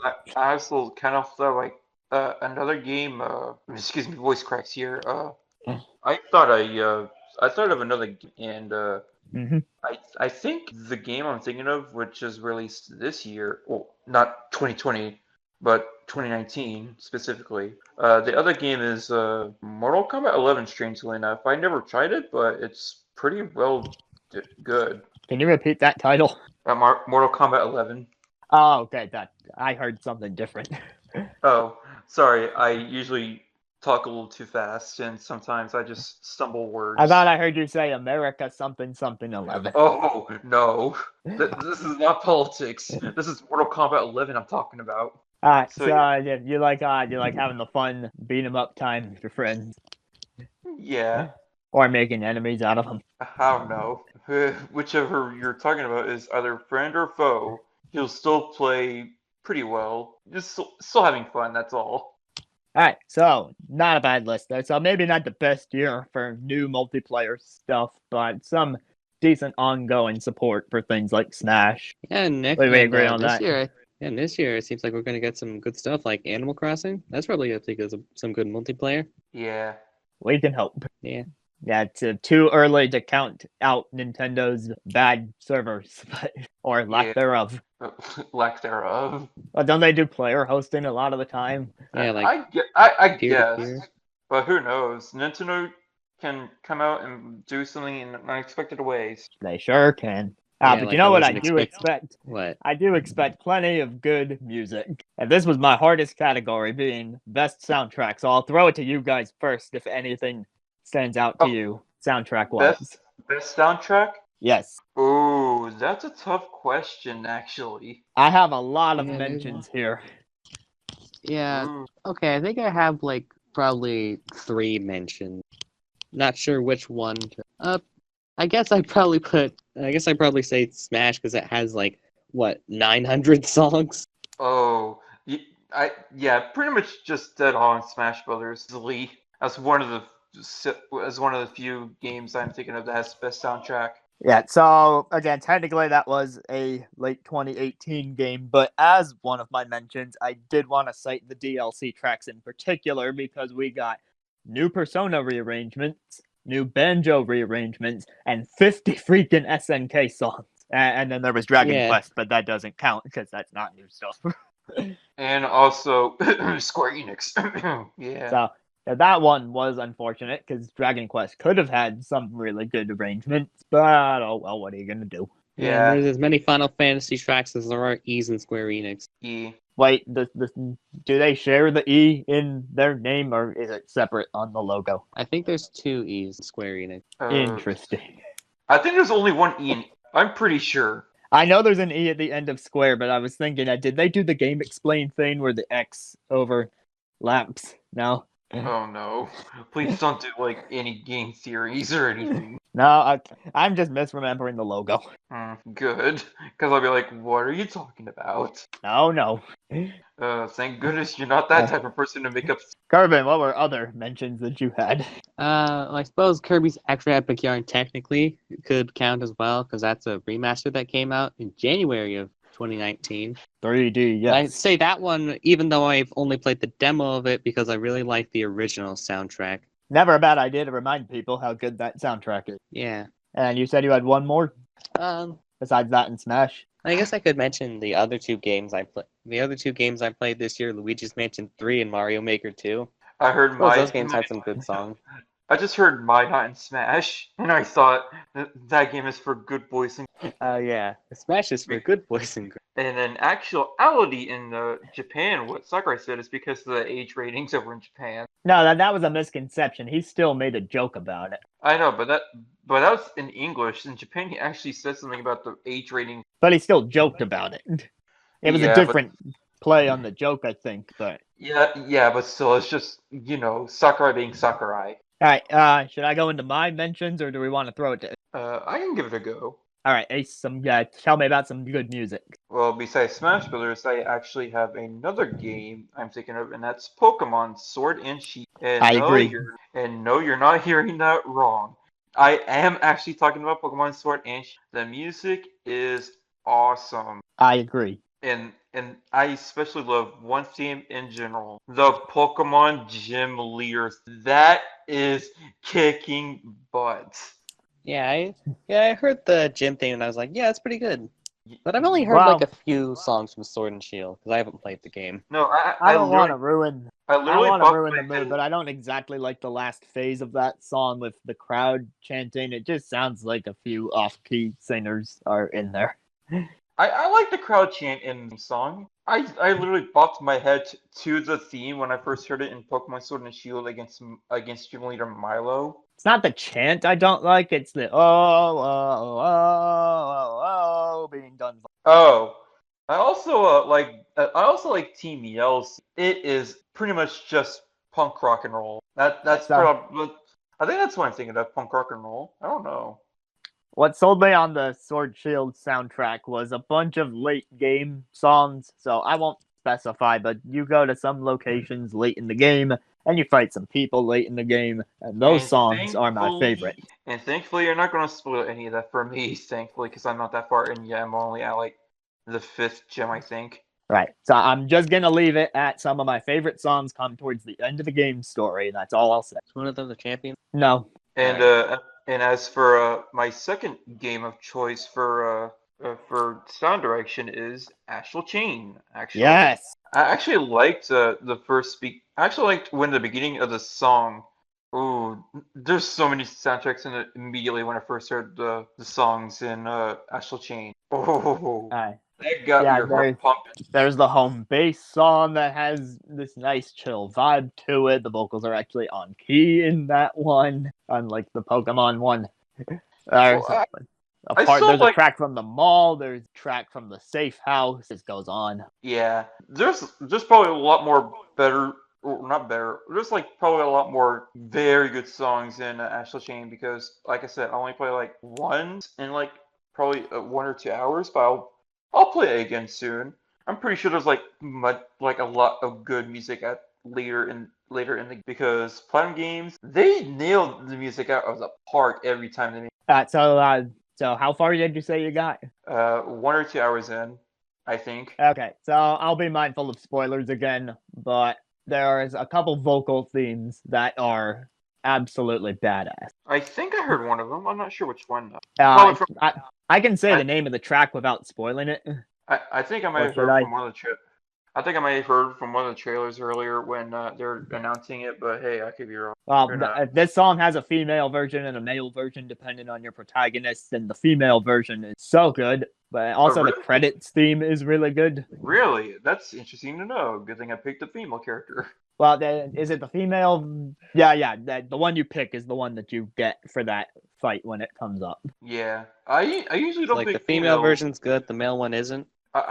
kind of thought like another game. Excuse me, voice cracks here. I thought I thought of another game, and Mhm. I think the game I'm thinking of, which is released this year, well, not 2020, but 2019 specifically. The other game is Mortal Kombat 11. Strangely enough, I never tried it, but it's pretty good. Can you repeat that title? Mortal Kombat 11. Oh, okay, that I heard something different. Oh, sorry. I usually talk a little too fast, and sometimes I just stumble words. I thought I heard you say America something 11. Oh no, this is not politics. This is Mortal Kombat 11 I'm talking about. Alright, So, so yeah, you like having the fun beat 'em up time with your friends, Yeah, or making enemies out of them. I don't know. Whichever you're talking about is either friend or foe. You'll still play pretty well. Just still having fun. That's all. Alright, so not a bad list there. So maybe not the best year for new multiplayer stuff, but some decent ongoing support for things like Smash. Yeah, Nick. We and, agree on this that. year, this year it seems like we're gonna get some good stuff like Animal Crossing. That's probably I think is some good multiplayer. Yeah. We can hope. Yeah. Yeah, it's too early to count out Nintendo's bad servers, or lack Yeah. thereof. Lack thereof. Well, don't they do player hosting a lot of the time? Yeah, like I peer-to-peer. guess, but who knows? Nintendo can come out and do something in unexpected ways. They sure can. Yeah, But like you know I what I wasn't do expect? What? I do expect plenty of good music. And this was my hardest category, being best soundtrack. So I'll throw it to you guys first if anything stands out to you, soundtrack-wise. Best soundtrack? Yes. Ooh, that's a tough question, actually. I have a lot of Yeah, mentions here. Yeah. Ooh. Okay, I think I have like probably 3 mentions. Not sure which one to I guess I'd probably say Smash because it has like what 900 songs. Oh, yeah, pretty much just dead on Smash Brothers. Easily, as one of the few games I'm thinking of that has best soundtrack. Yeah, so again, technically that was a late 2018 game, but as one of my mentions, I did want to cite the DLC tracks in particular because we got new Persona rearrangements, new Banjo rearrangements, and 50 freaking SNK songs. And then there was Dragon Quest, but that doesn't count because that's not new stuff. And also Square Enix. Yeah. So that one was unfortunate because Dragon Quest could have had some really good arrangements, but oh well, what are you gonna do? Yeah. There's as many Final Fantasy tracks as there are E's in Square Enix. E. Wait, do they share the E in their name, or is it separate on the logo? I think there's 2 E's in Square Enix. Interesting. I think there's only one E. I'm pretty sure. I know there's an E at the end of Square, but I was thinking, did they do the Game Explain thing where the X overlaps? No. Oh no! Please don't do like any game theories or anything. No, I'm just misremembering the logo. Good, because I'll be like, "What are you talking about?" No. Thank goodness you're not that type of person to make up. Kirbun, what were other mentions that you had? I suppose Kirby's Extra Epic Yarn technically could count as well because that's a remaster that came out in January of 2019. 3D, yes. I'd say that one, even though I've only played the demo of it because I really like the original soundtrack. Never a bad idea to remind people how good that soundtrack is. Yeah. And you said you had one more? Besides that and Smash? I guess I could mention the other 2 games I played. The other 2 games I played this year, Luigi's Mansion 3 and Mario Maker 2. I heard those games had some good songs. I just heard My Not in Smash, and I thought that game is for good boys and Yeah. Smash is for good boys and girls. And in actuality, in Japan, what Sakurai said is because of the age ratings over in Japan. No, that was a misconception. He still made a joke about it. I know, but that was in English. In Japan, he actually said something about the age rating. But he still joked about it. It was a Yeah, different play on the joke, I think. But yeah, but still, it's just Sakurai being Sakurai. all right, should I go into my mentions or do we want to throw it to? I can give it a go. All right, Ace, tell me about some good music. Well, besides Smash Brothers, I actually have another game I'm thinking of, and that's Pokemon Sword and Shield. And I agree. No, you're not hearing that wrong. I am actually talking about Pokemon Sword and Shield. The music is awesome. I agree. And I especially love one theme in general. The Pokemon Gym Leaders. That is kicking butt. Yeah, I heard the gym thing and I was like, yeah, it's pretty good. But I've only heard Wow. like a few songs from Sword and Shield because I haven't played the game. No, I don't want to ruin. I I literally want to bought ruin my the mood, but I don't exactly like the last phase of that song with the crowd chanting. It just sounds like a few off-key singers are in there. I like the crowd chant in the song. I literally bopped my head to the theme when I first heard it in Pokemon Sword and Shield against Gym Leader Milo. It's not the chant I don't like. It's the oh being done. Oh, I also like Team Yell's. It is pretty much just punk rock and roll. That's probably. I think that's what I'm thinking of, punk rock and roll. I don't know. What sold me on the Sword Shield soundtrack was a bunch of late game songs, so I won't specify, but you go to some locations late in the game, and you fight some people late in the game, and those songs are my favorite. And thankfully, you're not going to spoil any of that for me, thankfully, because I'm not that far in yet. I'm only at like the 5th gym, I think. Right, so I'm just gonna leave it at some of my favorite songs come towards the end of the game story, and that's all I'll say. Is one of them the champion? No. And as for my second game of choice for sound direction is Astral Chain. Actually, Yes. I actually liked the first speak. I actually liked when the beginning of the song. Ooh, there's so many soundtracks in it immediately when I first heard the songs in Astral Chain. Oh, that got your heart pumping. There's the home base song that has this nice chill vibe to it. The vocals are actually on key in that one, unlike the Pokemon one. There's a track from the mall. There's a track from the safe house. It goes on. Yeah, there's probably a lot more better, or not better. There's like probably a lot more very good songs in Astral Chain because, like I said, I only play like once in like probably 1 or 2 hours, but I'll play it again soon. I'm pretty sure there's like a lot of good music later in the because Platinum Games, they nailed the music out of the park every time they made. So how far did you say you got? 1 or 2 hours in, I think. Okay, so I'll be mindful of spoilers again, but there's a couple vocal themes that are absolutely badass. I think I heard one of them. I'm not sure which one though. I can say the name of the track without spoiling it. I think I might have heard from one of the I think I might have heard from one of the trailers earlier when they're announcing it, but hey, I could be wrong. Well, this song has a female version and a male version depending on your protagonist, and the female version is so good, but also the credits theme is really good. Really? That's interesting to know. Good thing I picked a female character. Well, is it the female? Yeah. The one you pick is the one that you get for that fight when it comes up. Yeah. I usually don't like pick the female version's good, the male one isn't.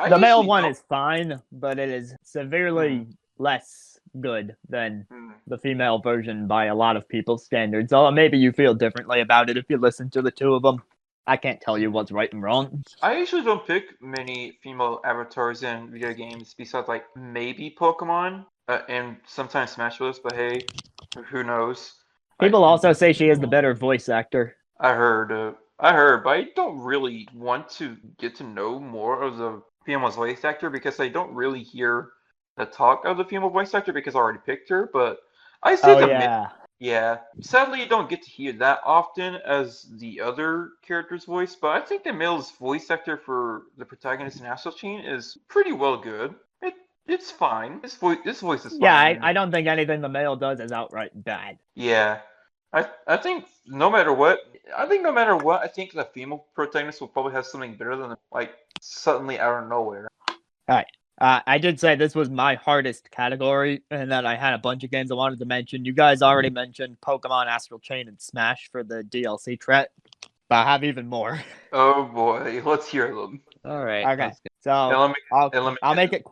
The male one is fine, but it is severely less good than the female version by a lot of people's standards. So maybe you feel differently about it if you listen to the two of them. I can't tell you what's right and wrong. I usually don't pick many female avatars in video games besides like maybe Pokemon and sometimes Smash Bros. But hey, who knows? People also say she is the better voice actor. I heard, but I don't really want to get to know more of the female voice actor because I don't really hear the talk of the female voice actor because I already picked her. But I see yeah. Sadly, you don't get to hear that often as the other character's voice. But I think the male's voice actor for the protagonist in Astral Chain is pretty well good. It's fine. This voice is fine. Yeah, I don't think anything the male does is outright bad. Yeah. I think no matter what, I think the female protagonist will probably have something better than like suddenly out of nowhere. I did say this was my hardest category, and that I had a bunch of games I wanted to mention. You guys already mentioned Pokemon Astral Chain and Smash for the DLC track, but I have even more. Oh boy, let's hear them. All right. Okay, let's go. so And let me, and let me I'll make it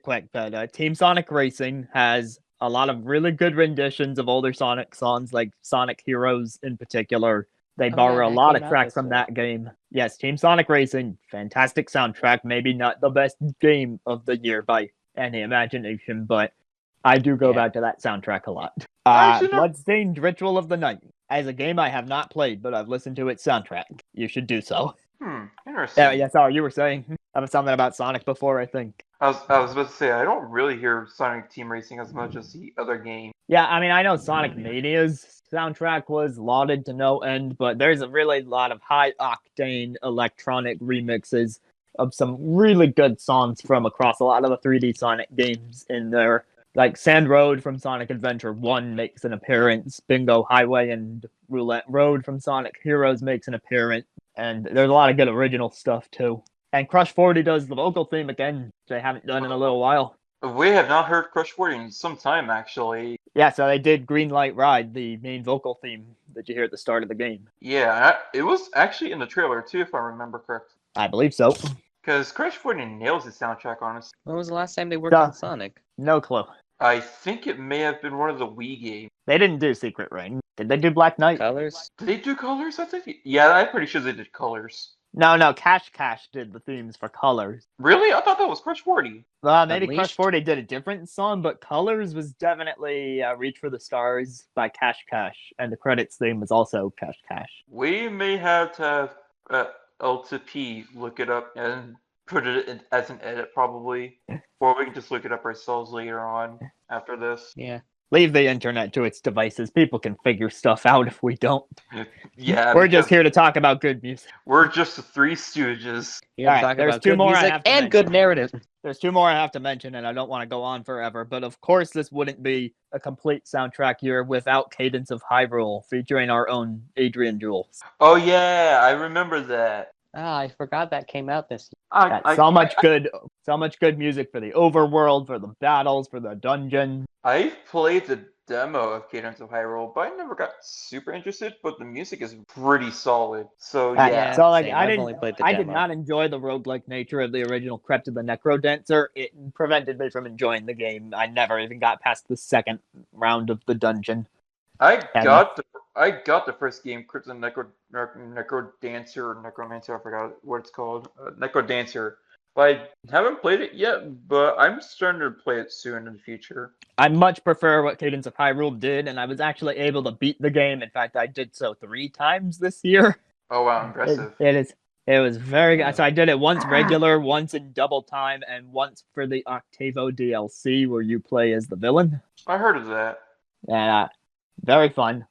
quick. But Team Sonic Racing has a lot of really good renditions of older Sonic songs, like Sonic Heroes in particular. They Oh, borrow yeah, a that lot came of out tracks this from year. that game. Yes, Team Sonic Racing, fantastic soundtrack. Maybe not the best game of the year by any imagination, but I do go Yeah. back to that soundtrack a lot. Actually, no. Bloodstained Ritual of the Night. As a game I have not played, but I've listened to its soundtrack. You should do so. Interesting. Yeah, sorry, you were saying something about Sonic before, I think. I was about to say, I don't really hear Sonic Team Racing as much as the other game. Yeah, I mean, I know Sonic Mania's soundtrack was lauded to no end, but there's a really lot of high-octane electronic remixes of some really good songs from across a lot of the 3D Sonic games in there. Like Sand Road from Sonic Adventure 1 makes an appearance, Bingo Highway and Roulette Road from Sonic Heroes makes an appearance, and there's a lot of good original stuff, too. And Crush 40 does the vocal theme again, which they haven't done in a little while. We have not heard Crush 40 in some time, actually. Yeah, so they did Green Light Ride, the main vocal theme that you hear at the start of the game. Yeah, it was actually in the trailer, too, if I remember correct. I believe so. Because Crush 40 nails the soundtrack, honestly. When was the last time they worked Duh. on Sonic? No clue. I think it may have been one of the Wii games. They didn't do Secret Ring. Did they do Black Knight? Colors? Did they do Colors? I think. Yeah, I'm pretty sure they did Colors. No, Cash did the themes for Colors. Really? I thought that was Crush 40. Maybe Crush Unleashed? 40 did a different song, but Colors was definitely Reach for the Stars by Cash, and the credits theme was also Cash. We may have to have L2P look it up and put it in, as an edit, probably. Or we can just look it up ourselves later on after this. Yeah. Leave the internet to its devices. People can figure stuff out if we don't. Yeah, We're just because here to talk about good music. we're just the Three Stooges. You Alright, talk there's about two good more I music have to and mention. good narrative. There's two more I have to mention, and I don't want to go on forever, but of course this wouldn't be a complete soundtrack year without Cadence of Hyrule, featuring our own Adrian Jules. Oh yeah, I remember that. Ah, I forgot that came out this year. So much good music for the overworld, for the battles, for the dungeon. I played the demo of Cadence of Hyrule, but I never got super interested. But the music is pretty solid. So yeah. So like same. I I've didn't, only played the I did demo. not enjoy the roguelike nature of the original Crypt of the Necro Dancer. It prevented me from enjoying the game. I never even got past the second round of the dungeon. I got the first game, Crypt of Necro Dancer or Necromancer, I forgot what it's called. Necro Dancer. But I haven't played it yet, but I'm starting to play it soon in the future. I much prefer what Cadence of Hyrule did, and I was actually able to beat the game. In fact, I did so 3 times this year. Oh wow, impressive. It was very good. So I did it once regular, once in double time, and once for the Octavo DLC where you play as the villain. I heard of that. And very fun,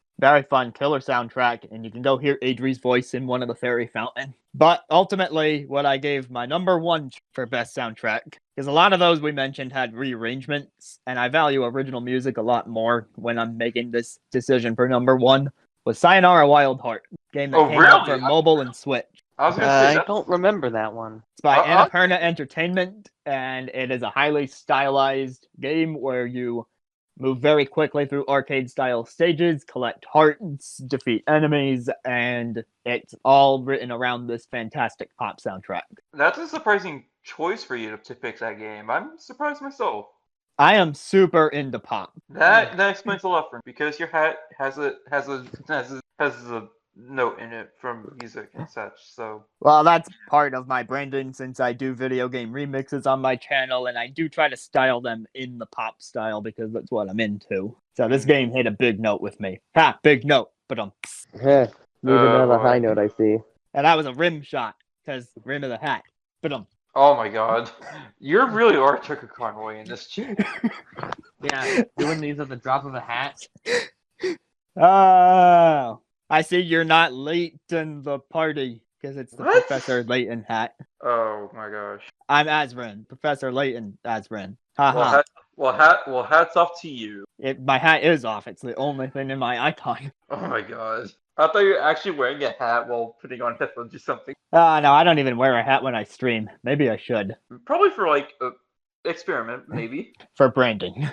killer soundtrack, and you can go hear Adri's voice in one of the fairy fountain. But ultimately, what I gave my number 1 for best soundtrack, because a lot of those we mentioned had rearrangements, and I value original music a lot more when I'm making this decision for number 1, was Sayonara Wild Heart, game that came out for mobile and Switch. I was gonna say I don't remember that one. It's by Annapurna Entertainment, and it is a highly stylized game where you move very quickly through arcade-style stages, collect hearts, defeat enemies, and it's all written around this fantastic pop soundtrack. That's a surprising choice for you to pick that game. I'm surprised myself. I am super into pop. That explains a lot for me, because your hat has a note in it from music and such. So Well, that's part of my branding since I do video game remixes on my channel, and I do try to style them in the pop style because that's what I'm into. So this game hit a big note with me. Big note, but Moving on a boy. high note, I see. and that was a rim shot because rim of the hat. But oh my god, you really are Tucker Conway in this chat. Yeah, doing these at the drop of a hat. Oh, I see you're not late in the party because it's the What? Professor Layton hat. Oh my gosh. I'm Azran, Professor Layton Azran. Haha. hats off to you. My hat is off. It's the only thing in my icon. Oh my god. I thought you were actually wearing a hat while putting on headphones or something. No, I don't even wear a hat when I stream. Maybe I should. Probably for like a experiment, maybe. For branding.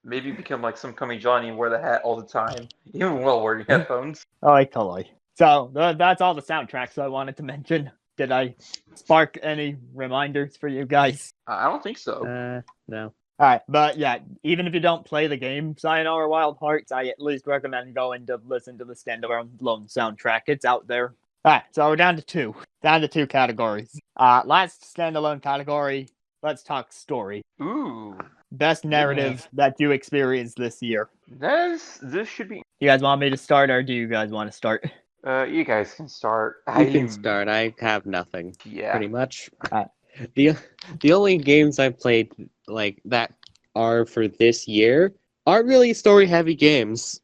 Maybe become like some Cummy Johnny and wear the hat all the time, even while wearing headphones. Oh, totally. So, that's all the soundtracks I wanted to mention. Did I spark any reminders for you guys? I don't think so. No. Alright, but yeah, even if you don't play the game Sayonara Wild Hearts, I at least recommend going to listen to the standalone soundtrack. It's out there. Alright, so we're down to two. Down to two categories. Last standalone category, let's talk story. Ooh. Best narrative that you experienced this year. This should be. You guys want me to start, or do you guys want to start? You guys can start. You can start. I have nothing. Yeah. Pretty much. Alright. The only games I've played like that are for this year aren't really story-heavy games.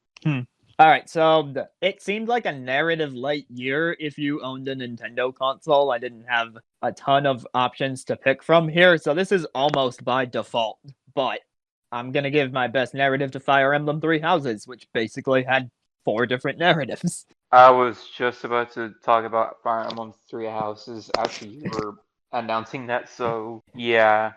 Alright, so it seemed like a narrative light year if you owned a Nintendo console. I didn't have a ton of options to pick from here, so this is almost by default. But I'm gonna give my best narrative to Fire Emblem Three Houses, which basically had 4 different narratives. I was just about to talk about Fire Emblem Three Houses after you were announcing that, so yeah.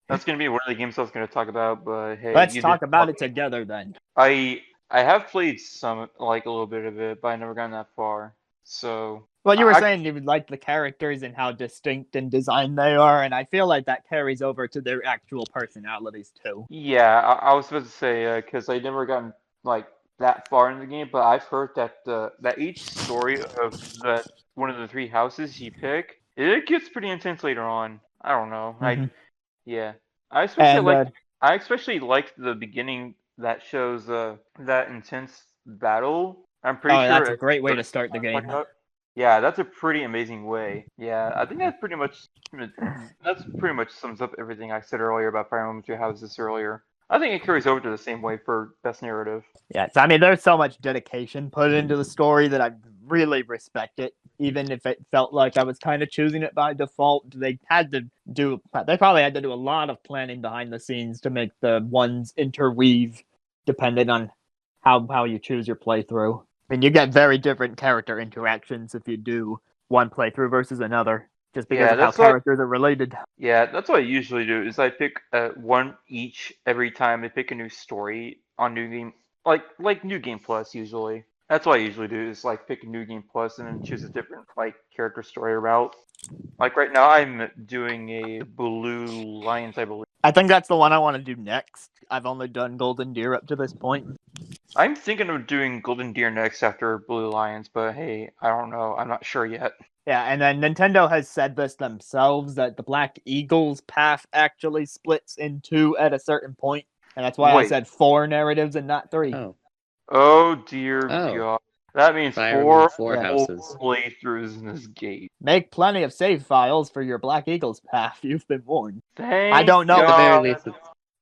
That's going to be one of the games I was going to talk about, but hey. Let's talk about it together then. I have played some, like, a little bit of it, but I never gotten that far, so. Well, you were saying you would like the characters and how distinct in design they are, and I feel like that carries over to their actual personalities too. Yeah, I was supposed to say, because I never gotten, like, that far in the game, but I've heard that that each story of that one of the 3 houses you pick, it gets pretty intense later on. I don't know. Yeah. I especially like the beginning that shows that intense battle. I'm pretty sure that's a great way to start the game. Yeah, that's a pretty amazing way. Yeah, I think that pretty much sums up everything I said earlier about Fire Emblem Three Houses earlier. I think it carries over to the same way for best narrative. Yeah, so, I mean, there's so much dedication put into the story that I really respect it. Even if it felt like I was kind of choosing it by default, they probably had to do a lot of planning behind the scenes to make the ones interweave depending on how you choose your playthrough. I mean, you get very different character interactions if you do one playthrough versus another, just because of how characters are related. Yeah, that's what I usually do, is I pick one each every time I pick a new story on New Game, like New Game Plus usually. That's what I usually do, is like pick a New Game Plus and then choose a different like character story route. Like right now I'm doing a Blue Lions, I believe. I think that's the one I want to do next. I've only done Golden Deer up to this point. I'm thinking of doing Golden Deer next after Blue Lions, but hey, I don't know. I'm not sure yet. Yeah, and then Nintendo has said this themselves, that the Black Eagles path actually splits in 2 at a certain point. And that's why I said 4 narratives and not 3. Oh dear God. That means four houses. Playthroughs in this game. Make plenty of save files for your Black Eagles path. You've been warned. I don't know. At the very least,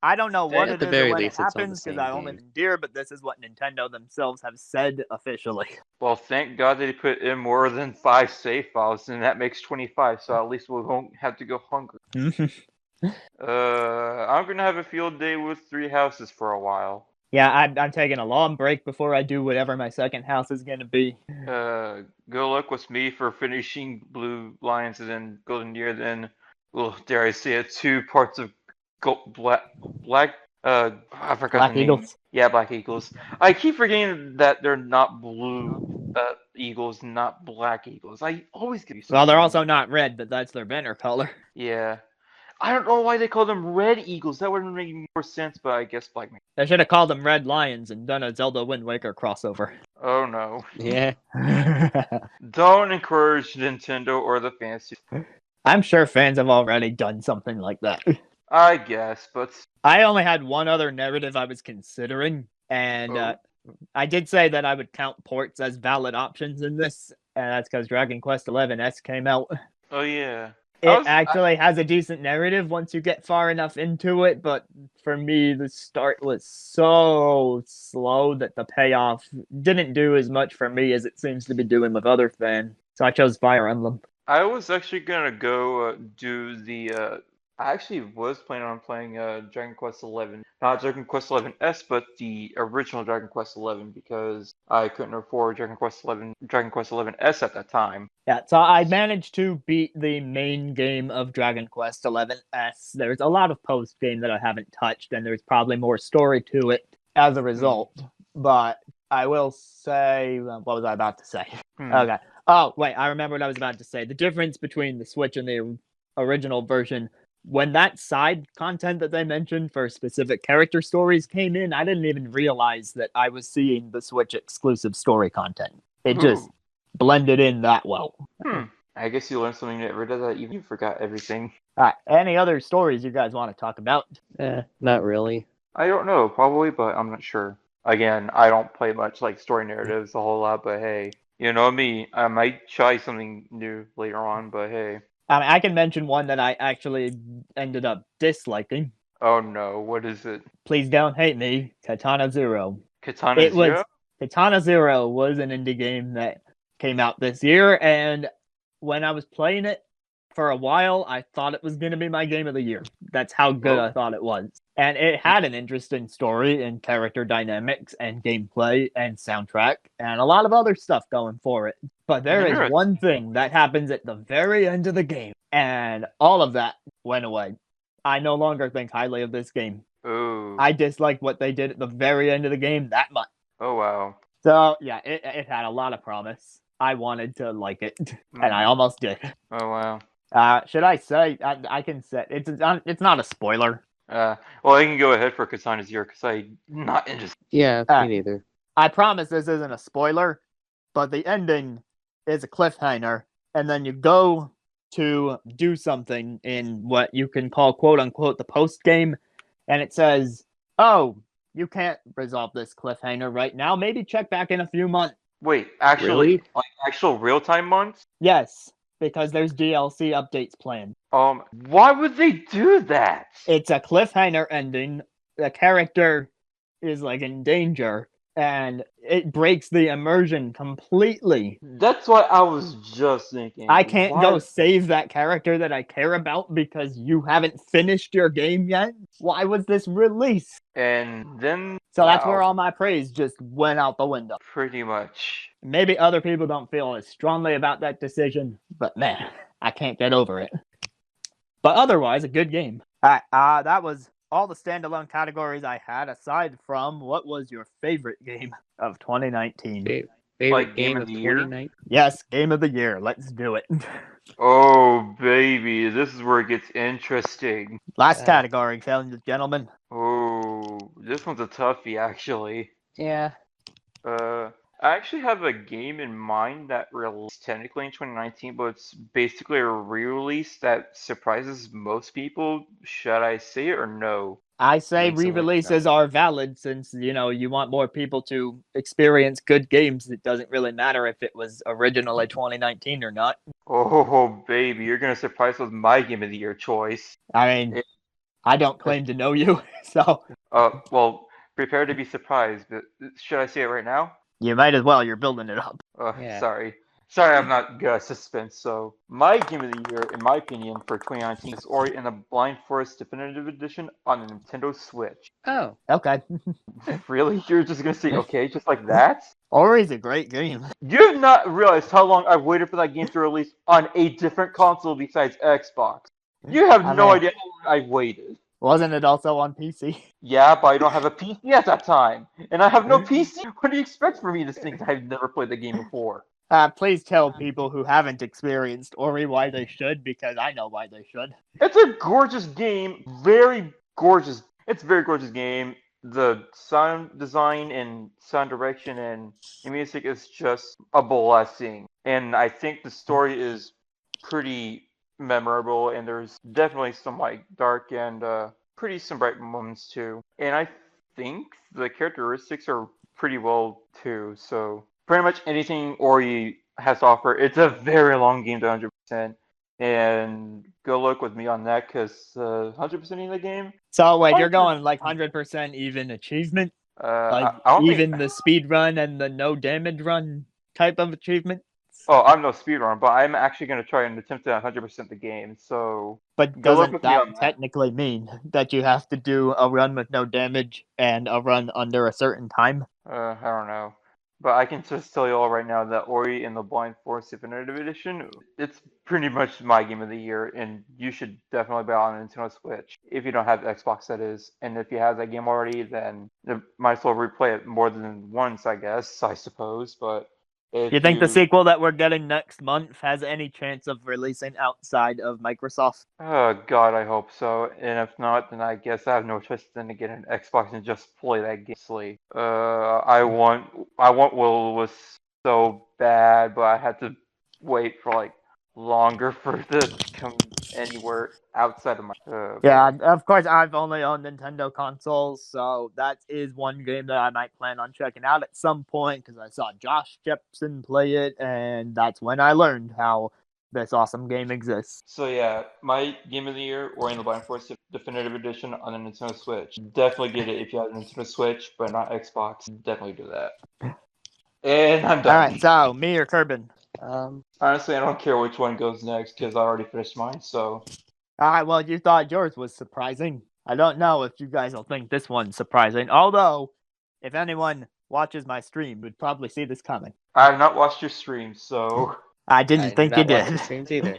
I don't know what it is or when it least, happens because I only Deer, but this is what Nintendo themselves have said officially. Well, thank God they put in more than 5 save files, and that makes 25. So at least we won't have to go hungry. I'm gonna have a field day with 3 houses for a while. Yeah, I'm taking a long break before I do whatever my second house is gonna be. Good luck with me for finishing Blue Lions and then Golden Deer. Then, well, dare I say it, 2 parts of Black. I forgot Black the name. Eagles. Yeah, Black Eagles. I keep forgetting that they're not blue eagles, not black eagles. I always get used to. Well, they're also not red, but that's their banner color. Yeah. I don't know why they call them red eagles. That would make more sense, but I guess black. They should have called them Red Lions and done a Zelda Wind Waker crossover. Oh no. Yeah. Don't encourage Nintendo or the fancy. I'm sure fans have already done something like that. I guess, but I only had one other narrative I was considering, and I did say that I would count ports as valid options in this, and that's because Dragon Quest XI-S came out. Oh yeah. It actually has a decent narrative once you get far enough into it, but for me, the start was so slow that the payoff didn't do as much for me as it seems to be doing with other fans. So I chose Fire Emblem. I was actually gonna go do the I actually was planning on playing Dragon Quest 11, not Dragon Quest 11S, but the original Dragon Quest 11 because I couldn't afford Dragon Quest 11S at that time. Yeah, so I managed to beat the main game of Dragon Quest 11S. There's a lot of post game that I haven't touched, and there's probably more story to it as a result. But I will say, what was I about to say? Okay. Oh, wait, I remember what I was about to say. The difference between the Switch and the original version, when that side content that they mentioned for specific character stories came in, I didn't even realize that I was seeing the Switch exclusive story content. It just blended in that well. I guess you learned something that rid of that even you forgot everything. Any other stories you guys want to talk about? Not really. I don't know, probably, but I'm not sure. Again, I don't play much like story narratives a whole lot, but hey, you know me, I might try something new later on, but hey. I mean, I can mention one that I actually ended up disliking. Oh no, what is it? Please don't hate me. Katana Zero. Katana Zero? Katana Zero was an indie game that came out this year, and when I was playing it for a while, I thought it was going to be my game of the year. That's how good I thought it was. And it had an interesting story and character dynamics and gameplay and soundtrack and a lot of other stuff going for it. But there is one thing that happens at the very end of the game, and all of that went away. I no longer think highly of this game. Ooh. I dislike what they did at the very end of the game that much. Oh, wow. So, yeah, it had a lot of promise. I wanted to like it, and I almost did. Oh, wow. Should I say? I can say it's not a spoiler. Well, I can go ahead for Katana Zero because I'm not interested. Yeah, me neither. I promise this isn't a spoiler, but the ending is a cliffhanger, and then you go to do something in what you can call quote unquote the post game, and it says, "Oh, you can't resolve this cliffhanger right now. Maybe check back in a few months." Wait, actually, Really? like actual real-time months? Yes, because there's DLC updates planned. Why would they do that? It's a cliffhanger ending. The character is like in danger, and it breaks the immersion completely. That's what I was just thinking. I can't Why- go save that character that I care about because you haven't finished your game yet. Why was this released? And then... So that's where all my praise just went out the window. Pretty much. Maybe other people don't feel as strongly about that decision, but man, I can't get over it. But otherwise, a good game. That was all the standalone categories I had, aside from what was your favorite game of 2019? Favorite Like game of the year? 2019? Yes, game of the year. Let's do it. Oh, baby, this is where it gets interesting. Last category, ladies and gentlemen. Oh, this one's a toughie, actually. Yeah. I actually have a game in mind that released technically in 2019, but it's basically a re-release that surprises most people. Should I say it or no? I say Makes it like re-releases are valid since, you want more people to experience good games. It doesn't really matter if it was originally 2019 or not. Oh, baby, you're gonna surprise with my game of the year choice. I mean, I don't claim to know you, so Well, prepare to be surprised, but should I say it right now? you might as well. You're building it up. Yeah. Sorry, I'm not good at suspense. So, my game of the year, in my opinion, for 2019 is Ori and the Blind Forest Definitive Edition on the Nintendo Switch. Oh. Okay. Really? You're just gonna say okay, just like that? Ori's a great game. You have not realized how long I've waited for that game to release on a different console besides Xbox. You have no idea how long I've waited. Wasn't it also on PC? Yeah, but I don't have a PC at that time. And I have no PC. What do you expect from me to think I've never played the game before? Please tell people who haven't experienced Ori why they should, because I know why they should. It's a gorgeous game. Very gorgeous. It's a very gorgeous game. The sound design and sound direction and the music is just a blessing. And I think the story is pretty memorable, and there's definitely some dark and some bright moments too. And I think the characteristics are pretty well too. So pretty much anything Ori has to offer. It's a very long game to 100%, and go look with me on that because 100% of the game. So wait, you're going 100% even achievement, I don't even the speed run and the no damage run type of achievement. Oh, I'm no speedrunner, but I'm actually going to try and attempt to 100% the game. So But good luck doesn't with me on that that. technically mean that you have to do a run with no damage and a run under a certain time? I don't know. But I can just tell you all right now that Ori and the Blind Forest Definitive Edition, it's pretty much my game of the year, and you should definitely buy it on Nintendo Switch. If you don't have Xbox, that is. And if you have that game already, then you might as well replay it more than once, I suppose. But if You think the sequel that we're getting next month has any chance of releasing outside of Microsoft? Oh God, I hope so. And if not, then I guess I have no choice than to get an Xbox and just play that game. I want Will was so bad, but I had to wait for like longer for it to come anywhere outside of my. Yeah, of course, I've only owned Nintendo consoles, so that is one game that I might plan on checking out at some point because I saw Josh Jepson play it, and that's when I learned how this awesome game exists. So yeah, my game of the year, Ori and the Blind Forest Definitive Edition on the Nintendo Switch. Definitely get it if you have a Nintendo Switch, but not Xbox. Definitely do that. And I'm All done. right, so me or Kirbun? Honestly, I don't care which one goes next because I already finished mine. So All right, well, you thought yours was surprising. I don't know if you guys will think this one's surprising, although if anyone watches my stream, would probably see this coming. I have not watched your stream, so I didn't I think do you not watch did. the streams either.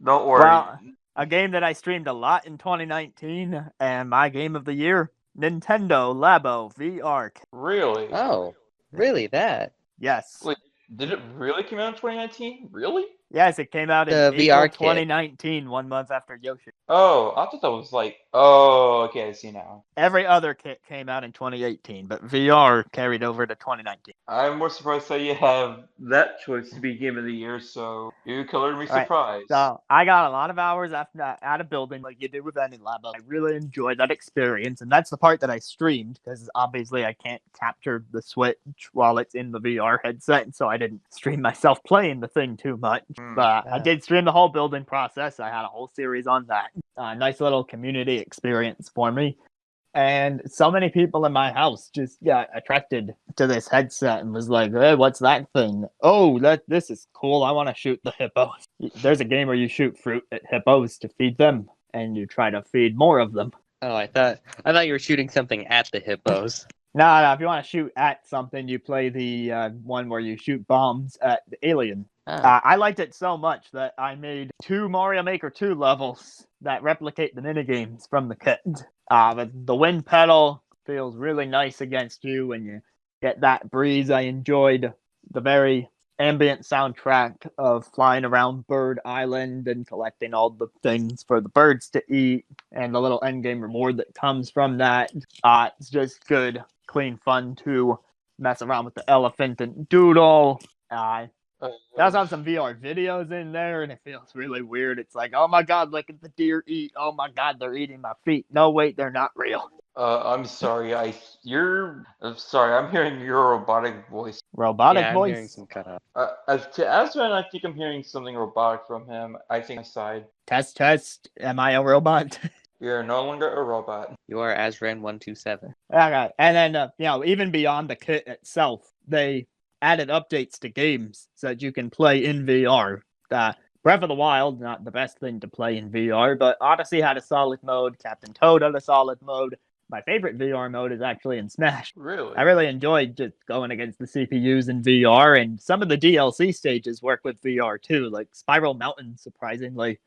don't worry. Well, a game that I streamed a lot in 2019, and my game of the year, Nintendo Labo VR. Really? Oh, really? That? Yes. Wait, did it really come out in 2019? Really? Yes, it came out in The April VR kit. 2019, 1 month after Yoshi. Oh, I thought that was like. Oh, okay, I see now. Every other kit came out in 2018, but VR carried over to 2019. I'm more surprised that you have that choice to be game of the year. So you colored me All right, surprised. So I got a lot of hours after at a building like you do with any Labo. I really enjoyed that experience, and that's the part that I streamed because obviously I can't capture the Switch while it's in the VR headset, so I didn't stream myself playing the thing too much. But I did stream the whole building process. I had a whole series on that. Nice little community experience for me. And so many people in my house just got attracted to this headset and was like, "Hey, what's that thing? Oh, this is cool. I want to shoot the hippos." There's a game where you shoot fruit at hippos to feed them, and you try to feed more of them. Oh, I thought you were shooting something at the hippos. No, if you want to shoot at something, you play the one where you shoot bombs at the alien. I liked it so much that I made 2 Mario Maker 2 levels that replicate the minigames from the kit. But the wind pedal feels really nice against you when you get that breeze. I enjoyed the very ambient soundtrack of flying around Bird Island and collecting all the things for the birds to eat and the little endgame reward that comes from that. It's just good, clean fun to mess around with the elephant and doodle. They also have some VR videos in there, and it feels really weird. It's like, oh my god, look at the deer eat. Oh my god, they're eating my feet. No, wait, they're not real. I'm sorry. I'm sorry. I'm hearing your robotic voice. Robotic I'm voice. hearing some cut off. To Azran, I think I'm hearing something robotic from him. I think I side. Test. Am I a robot? You're no longer a robot. You are Azran127. Okay. And then, even beyond the kit itself, they added updates to games so that you can play in VR. Breath of the Wild, not the best thing to play in VR, but Odyssey had a solid mode. Captain Toad had a solid mode. My favorite VR mode is actually in Smash. Really? I really enjoyed just going against the CPUs in VR, and some of the DLC stages work with VR too, like Spiral Mountain, surprisingly,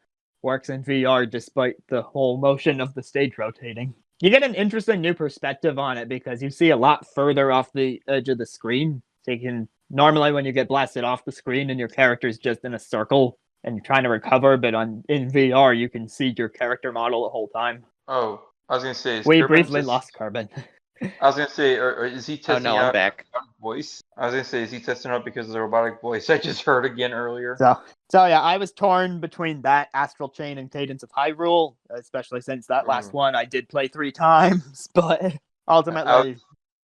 works in VR despite the whole motion of the stage rotating. You get an interesting new perspective on it because you see a lot further off the edge of the screen. So you can, normally when you get blasted off the screen and your character's just in a circle and you're trying to recover, but in VR you can see your character model the whole time. Oh, I was gonna say. We briefly lost Kirbun. I was gonna say, or is he testing no, out I'm back. voice? I was gonna say, is he testing out because of the robotic voice I just heard again earlier? So yeah, I was torn between that, Astral Chain, and Cadence of Hyrule, especially since that last one I did play 3 times, but ultimately,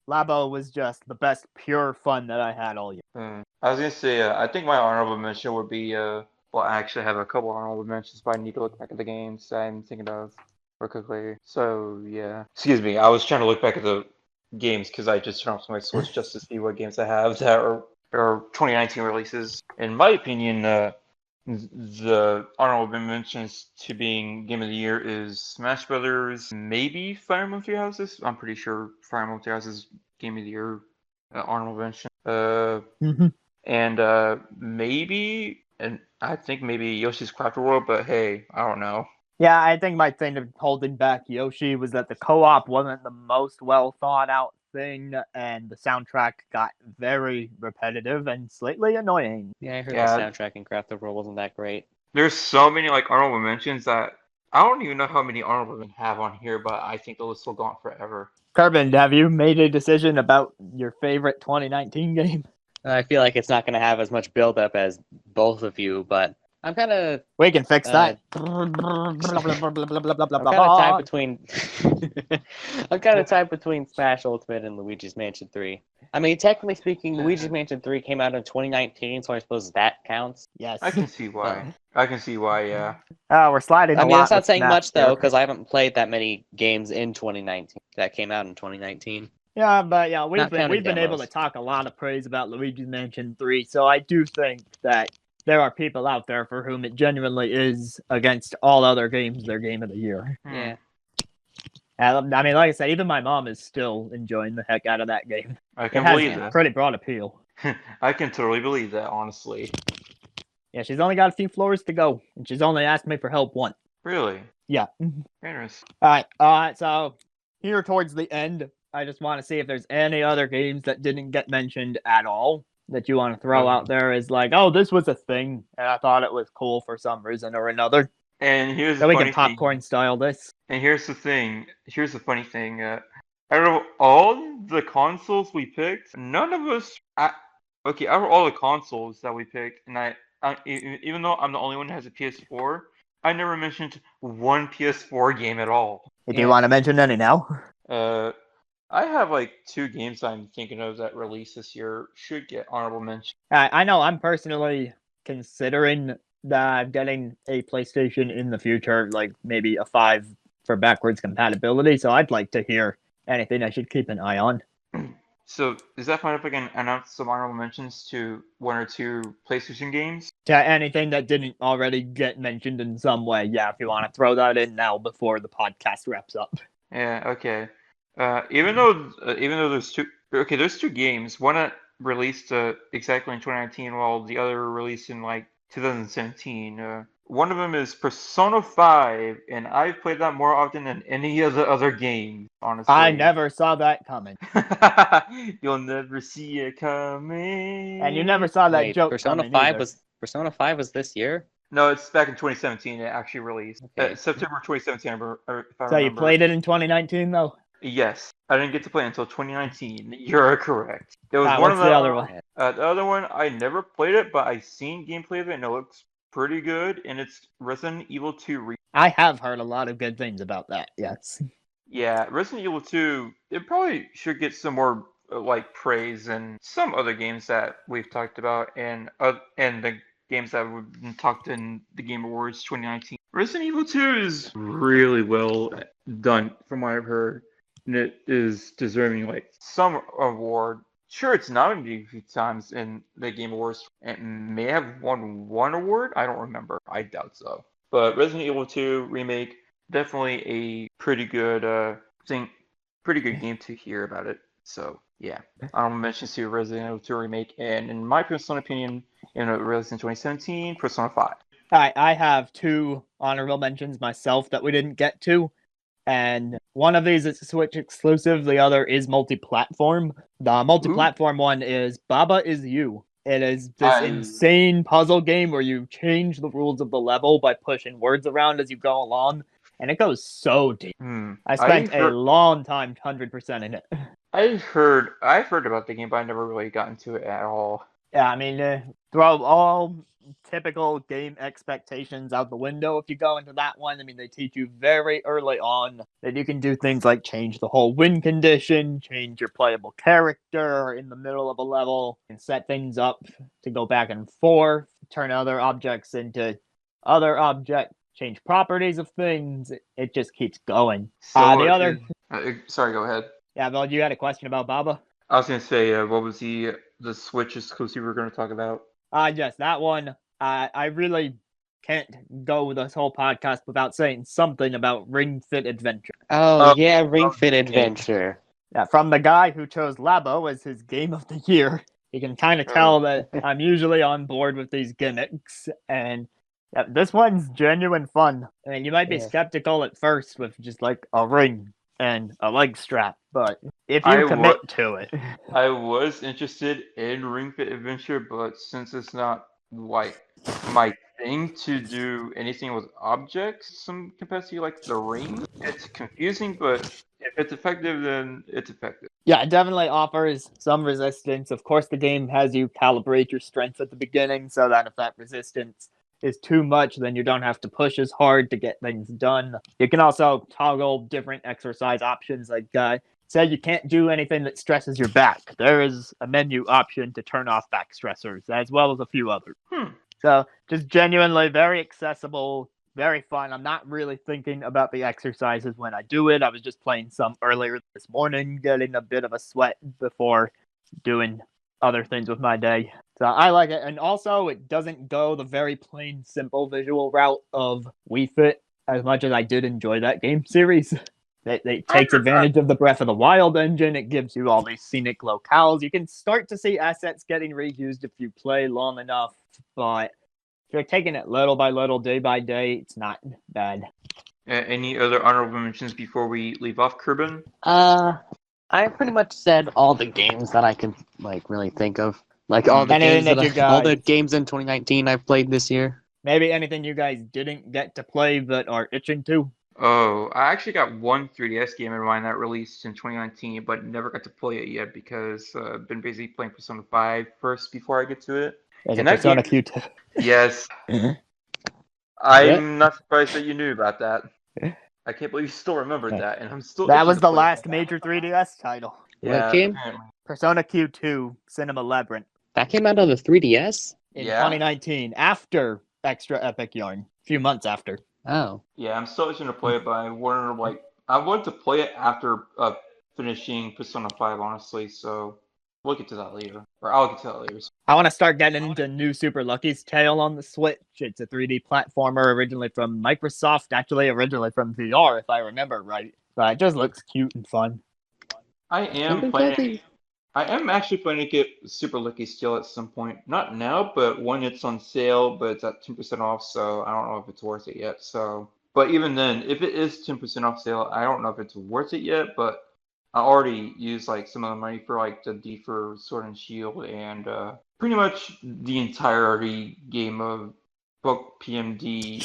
Labo was just the best pure fun that I had all year. I was gonna say, I think my honorable mention would be, well, I actually have a couple honorable mentions, but I need to look back at the games I'm thinking of real quickly. So yeah, excuse me, I was trying to look back at the games because I just turned off my Switch just to see what games I have that are or 2019 releases. In my opinion, the honorable mentions to being Game of the Year is Smash Brothers, maybe Fire Emblem Three Houses. I'm pretty sure Fire Emblem Three Houses Game of the Year honorable mention. And maybe, and I think maybe Yoshi's Crafted World, but hey, I don't know. Yeah, I think my thing of holding back Yoshi was that the co-op wasn't the most well thought out thing, and the soundtrack got very repetitive and slightly annoying. Yeah, I heard Yeah. the soundtrack in Craft the World wasn't that great. There's so many like honorable mentions that I don't even know how many honorable mentions I have on here, but I think the list will go on forever. Kirbun, have you made a decision about your favorite 2019 game? I feel like it's not going to have as much build-up as both of you, but I'm kind of We can fix that. I'm kind of tied between Smash Ultimate and Luigi's Mansion 3. I mean, technically speaking, Luigi's Mansion 3 came out in 2019, so I suppose that counts. Yes. I can see why. I can see why, yeah. Oh, we're sliding I a mean, lot that's not with saying Smash much, though, here. because I haven't played that many games in 2019 that came out in 2019. Yeah, but yeah, we've Not been counting able to demos. talk a lot of praise about Luigi's Mansion 3, so I do think that there are people out there for whom it genuinely is, against all other games, their game of the year. Yeah. I mean, like I said, even my mom is still enjoying the heck out of that game. I It can has believe a that. pretty broad appeal. I can totally believe that, honestly. Yeah, she's only got a few floors to go, and she's only asked me for help once. Really? Yeah. Interesting. Alright, so here towards the end, I just want to see if there's any other games that didn't get mentioned at all that you want to throw out there as like, oh, this was a thing, and I thought it was cool for some reason or another. And here's So the we funny can popcorn style this. And here's the thing. Here's the funny thing. Out of all the consoles we picked, none of us. Okay, out of all the consoles that we picked, and even though I'm the only one who has a PS4, I never mentioned one PS4 game at all. Do you want to mention any now? I have like 2 games I'm thinking of that released this year should get honorable mention. I know I'm personally considering getting a PlayStation in the future, like maybe a 5 for backwards compatibility, so I'd like to hear anything I should keep an eye on. So, is that fine if I can announce some honorable mentions to 1 or 2 PlayStation games? To anything that didn't already get mentioned in some way, yeah, if you want to throw that in now before the podcast wraps up. Yeah, okay. Even though there's 2 games. One that released exactly in 2019, while the other released in like 2017. One of them is Persona 5, and I've played that more often than any of the other games, honestly. I never saw that coming. You'll never see it coming. And you never saw that Wait, joke Persona coming 5 either. Persona 5 was this year? No, it's back in 2017. It actually released. Okay. September 2017, if I remember. So you played it in 2019, though? Yes. I didn't get to play it until 2019. You're correct. There was one What's of the other one? The other one, I never played it, but I've seen gameplay of it, and it looks pretty good, and it's Resident Evil 2 I have heard a lot of good things about that, yes. Yeah, Resident Evil 2, it probably should get some more like praise than some other games that we've talked about, and the games that we've talked in the Game Awards 2019. Resident Evil 2 is really well done, from what I've heard, and it is deserving like some award. Sure, it's nominated a few times in the Game Awards, and may have won one award. I don't remember. I doubt so. But Resident Evil 2 remake, definitely a pretty good pretty good game to hear about it. So yeah, honorable mentions to Resident Evil 2 remake, and in my personal opinion, released in 2017, Persona 5. Alright, I have 2 honorable mentions myself that we didn't get to. And one of these is Switch exclusive, the other is multi-platform. The multi-platform one is Baba Is You. It is this insane puzzle game where you change the rules of the level by pushing words around as you go along, and it goes so deep. I spent a long time 100% in it. I've heard about the game, but I never really got into it at all. Yeah, I mean, throw all typical game expectations out the window if you go into that one. I mean, they teach you very early on that you can do things like change the whole win condition, change your playable character in the middle of a level, and set things up to go back and forth, turn other objects into other objects, change properties of things. It just keeps going. So, sorry, go ahead. Yeah, well, you had a question about Baba? I was going to say, what was the the Switch exclusive we're going to talk about? Yes, that one. I really can't go this whole podcast without saying something about Ring Fit Adventure. Oh, yeah, Ring Fit Adventure. Yeah, from the guy who chose Labo as his game of the year, you can kind of tell that I'm usually on board with these gimmicks, and yeah, this one's genuine fun. I mean, you might be Yeah. skeptical at first with just like a ring and a leg strap, but if I you commit to it, I was interested in Ring Fit Adventure, but since it's not like my thing to do anything with objects, some capacity like the ring, it's confusing, but if it's effective, then it's effective. yeah, it definitely offers some resistance. Of course, the game has you calibrate your strength at the beginning so that if that resistance is too much, then you don't have to push as hard to get things done. You can also toggle different exercise options, like say you can't do anything that stresses your back. There is a menu option to turn off back stressors, as well as a few others. So just genuinely very accessible, very fun. I'm not really thinking about the exercises when I do it. I was just playing some earlier this morning, getting a bit of a sweat before doing other things with my day. So I like it. And also, it doesn't go the very plain, simple visual route of Wii Fit as much as I did enjoy that game series. It takes advantage of the Breath of the Wild engine. It gives you all these scenic locales. You can start to see assets getting reused if you play long enough, but if you're taking it little by little, day by day, it's not bad. Any other honorable mentions before we leave off, Kirbun? I pretty much said all the games that I can really think of. Like all the Anything games that all the games in 2019 I've played this year. Maybe anything you guys didn't get to play but are itching to? Oh, I actually got one 3DS game in mind that released in 2019, but never got to play it yet because I've been busy playing Persona 5 first before I get to it. Is And it that Persona game- Q2? Yes. I'm not surprised that you knew about that. I can't believe you still remembered that, and I'm still. That itching was to the play last that. major 3DS title. What game? apparently. Persona Q2 Cinema Labyrinth That came out on the 3DS? in Yeah. 2019 after Extra Epic Yarn. A few months after. Oh. Yeah, I'm still itching to play it, but I wanted to play it after finishing Persona 5, honestly. So we'll get to that later, or I'll get to that later. I want to start getting into New Super Lucky's Tale on the Switch. It's a 3D platformer originally from Microsoft, actually originally from VR, if I remember right. But it just looks cute and fun. I am actually planning to get Super Lucky Steel at some point. Not now, but when it's on sale, but it's at 10% off, so I don't know if it's worth it yet. So, but even then, if it is 10% off sale, I don't know if it's worth it yet, but I already used like some of the money for like the D for Sword and Shield and pretty much the entirety game of Book PMD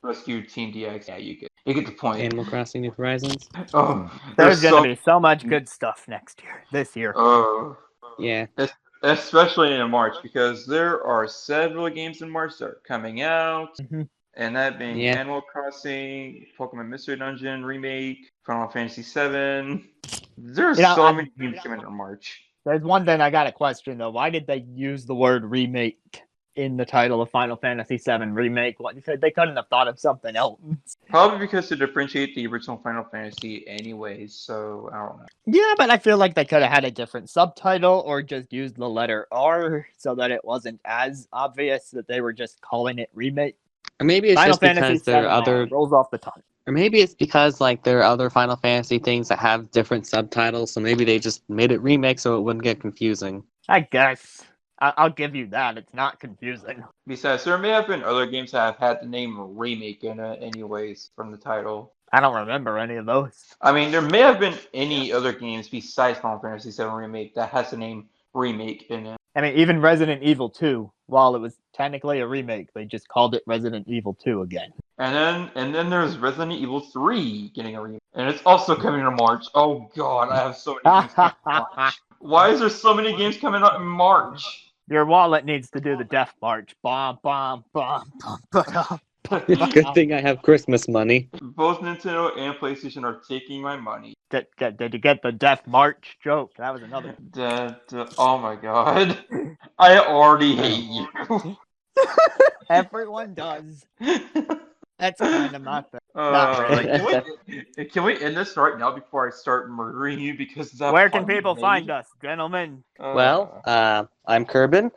Rescue Team DX. Yeah, you get the point. Animal Crossing New Horizons? Oh, There's going to be so much good stuff this year. Yeah. Especially in March, because there are several games in March that are coming out, and that being Animal Crossing, Pokemon Mystery Dungeon Remake, Final Fantasy VII. There's so many games coming in March. There's one thing I got a question, though. Why did they use the word remake in the title of Final Fantasy VII Remake? They couldn't have thought of something else. Probably because to differentiate the original Final Fantasy anyways, so I don't know. Yeah, but I feel like they could have had a different subtitle or just used the letter R so that it wasn't as obvious that they were just calling it remake. Or maybe it's Final just Fantasy because there are other... rolls off the tongue. Or maybe it's because there are other Final Fantasy things that have different subtitles, so maybe they just made it remake so it wouldn't get confusing. I guess. I'll give you that. It's not confusing. Besides, there may have been other games that have had the name remake in it anyways from the title. I don't remember any of those. I mean, there may have been any other games besides Final Fantasy VII Remake that has the name remake in it. I mean, even Resident Evil 2, while it was technically a remake, they just called it Resident Evil 2 again. And then there's Resident Evil 3 getting a remake. And it's also coming in March. Oh god, I have so many games coming in March. Why is there so many games coming out in March? Your wallet needs to do the Death March. Bomb, bomb, bomb, bomb, bomb. Good thing I have Christmas money. Both Nintendo and PlayStation are taking my money. Did you get the Death March joke? That was another. Oh my god. I already hate you. Everyone does. That's kind of my thing. Not really. Can we end this right now before I start murdering you? Because that Where can pun you people made- find us, gentlemen? Well, I'm Kirbun.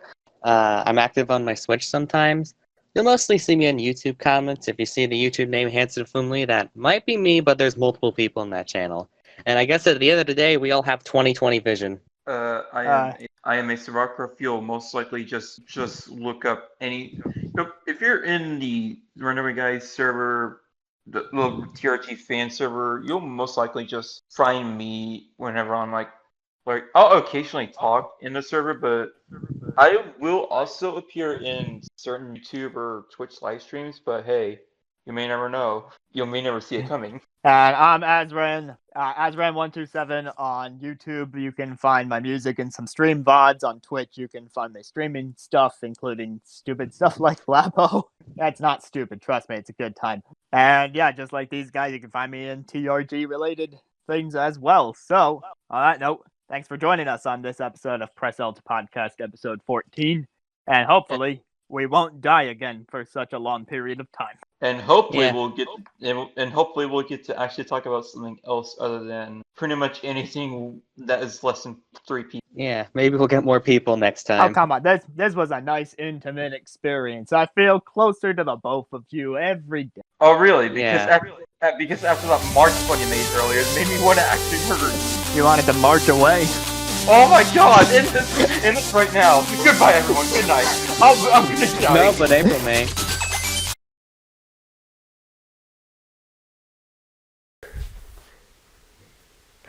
I'm active on my Switch sometimes. You'll mostly see me on YouTube comments. If you see the YouTube name Hanson Fumley, that might be me, but there's multiple people in that channel. And I guess at the end of the day, we all have 20/20 vision. I am AceTheRockruff. You'll most likely just look up any. If you're in the Runaway Guys server, the little TRT fan server, you'll most likely just find me whenever I'm like I'll occasionally talk in the server, but I will also appear in certain YouTube or Twitch live streams. But hey, you may never know. You may never see it coming. And I'm Azran, Azran127 on YouTube. You can find my music and some stream VODs on Twitch. You can find my streaming stuff, including stupid stuff like Labo. That's not stupid, trust me, it's a good time. And yeah, just like these guys, you can find me in TRG related things as well. So, on that note, thanks for joining us on this episode of PressL2Podcast, episode 14. And hopefully, we won't die again for such a long period of time. And hopefully Yeah. we'll get to actually talk about something else other than pretty much anything that is less than 3 people. Yeah, maybe we'll get more people next Oh, time. come on. This was a nice, intimate experience. I feel closer to the both of you every day. Oh, really? Because Yeah. because after that March one you made earlier, it made me want to actually murder you. You wanted to march away? Oh my God! End this right now. Goodbye, everyone. Good night. I'm gonna die. No, but April May.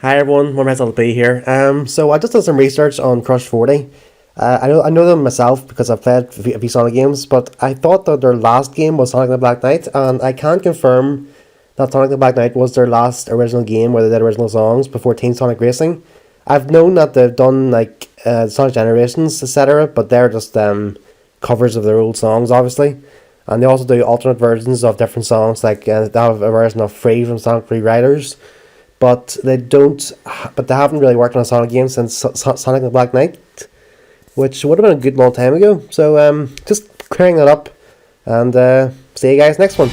Hi everyone, one PressL2 here. So I just did some research on Crush 40. I know them myself because I've played a few Sonic games, but I thought that their last game was Sonic the Black Knight, and I can confirm that Sonic the Black Knight was their last original game where they did original songs before Team Sonic Racing. I've known that they've done like Sonic Generations, etc., but they're just covers of their old songs, obviously. And they also do alternate versions of different songs, like they have a version of Free from Sonic Rewriters. But they haven't really worked on a Sonic game since Sonic the Black Knight, which would have been a good long time ago. So just clearing that up, and see you guys next one.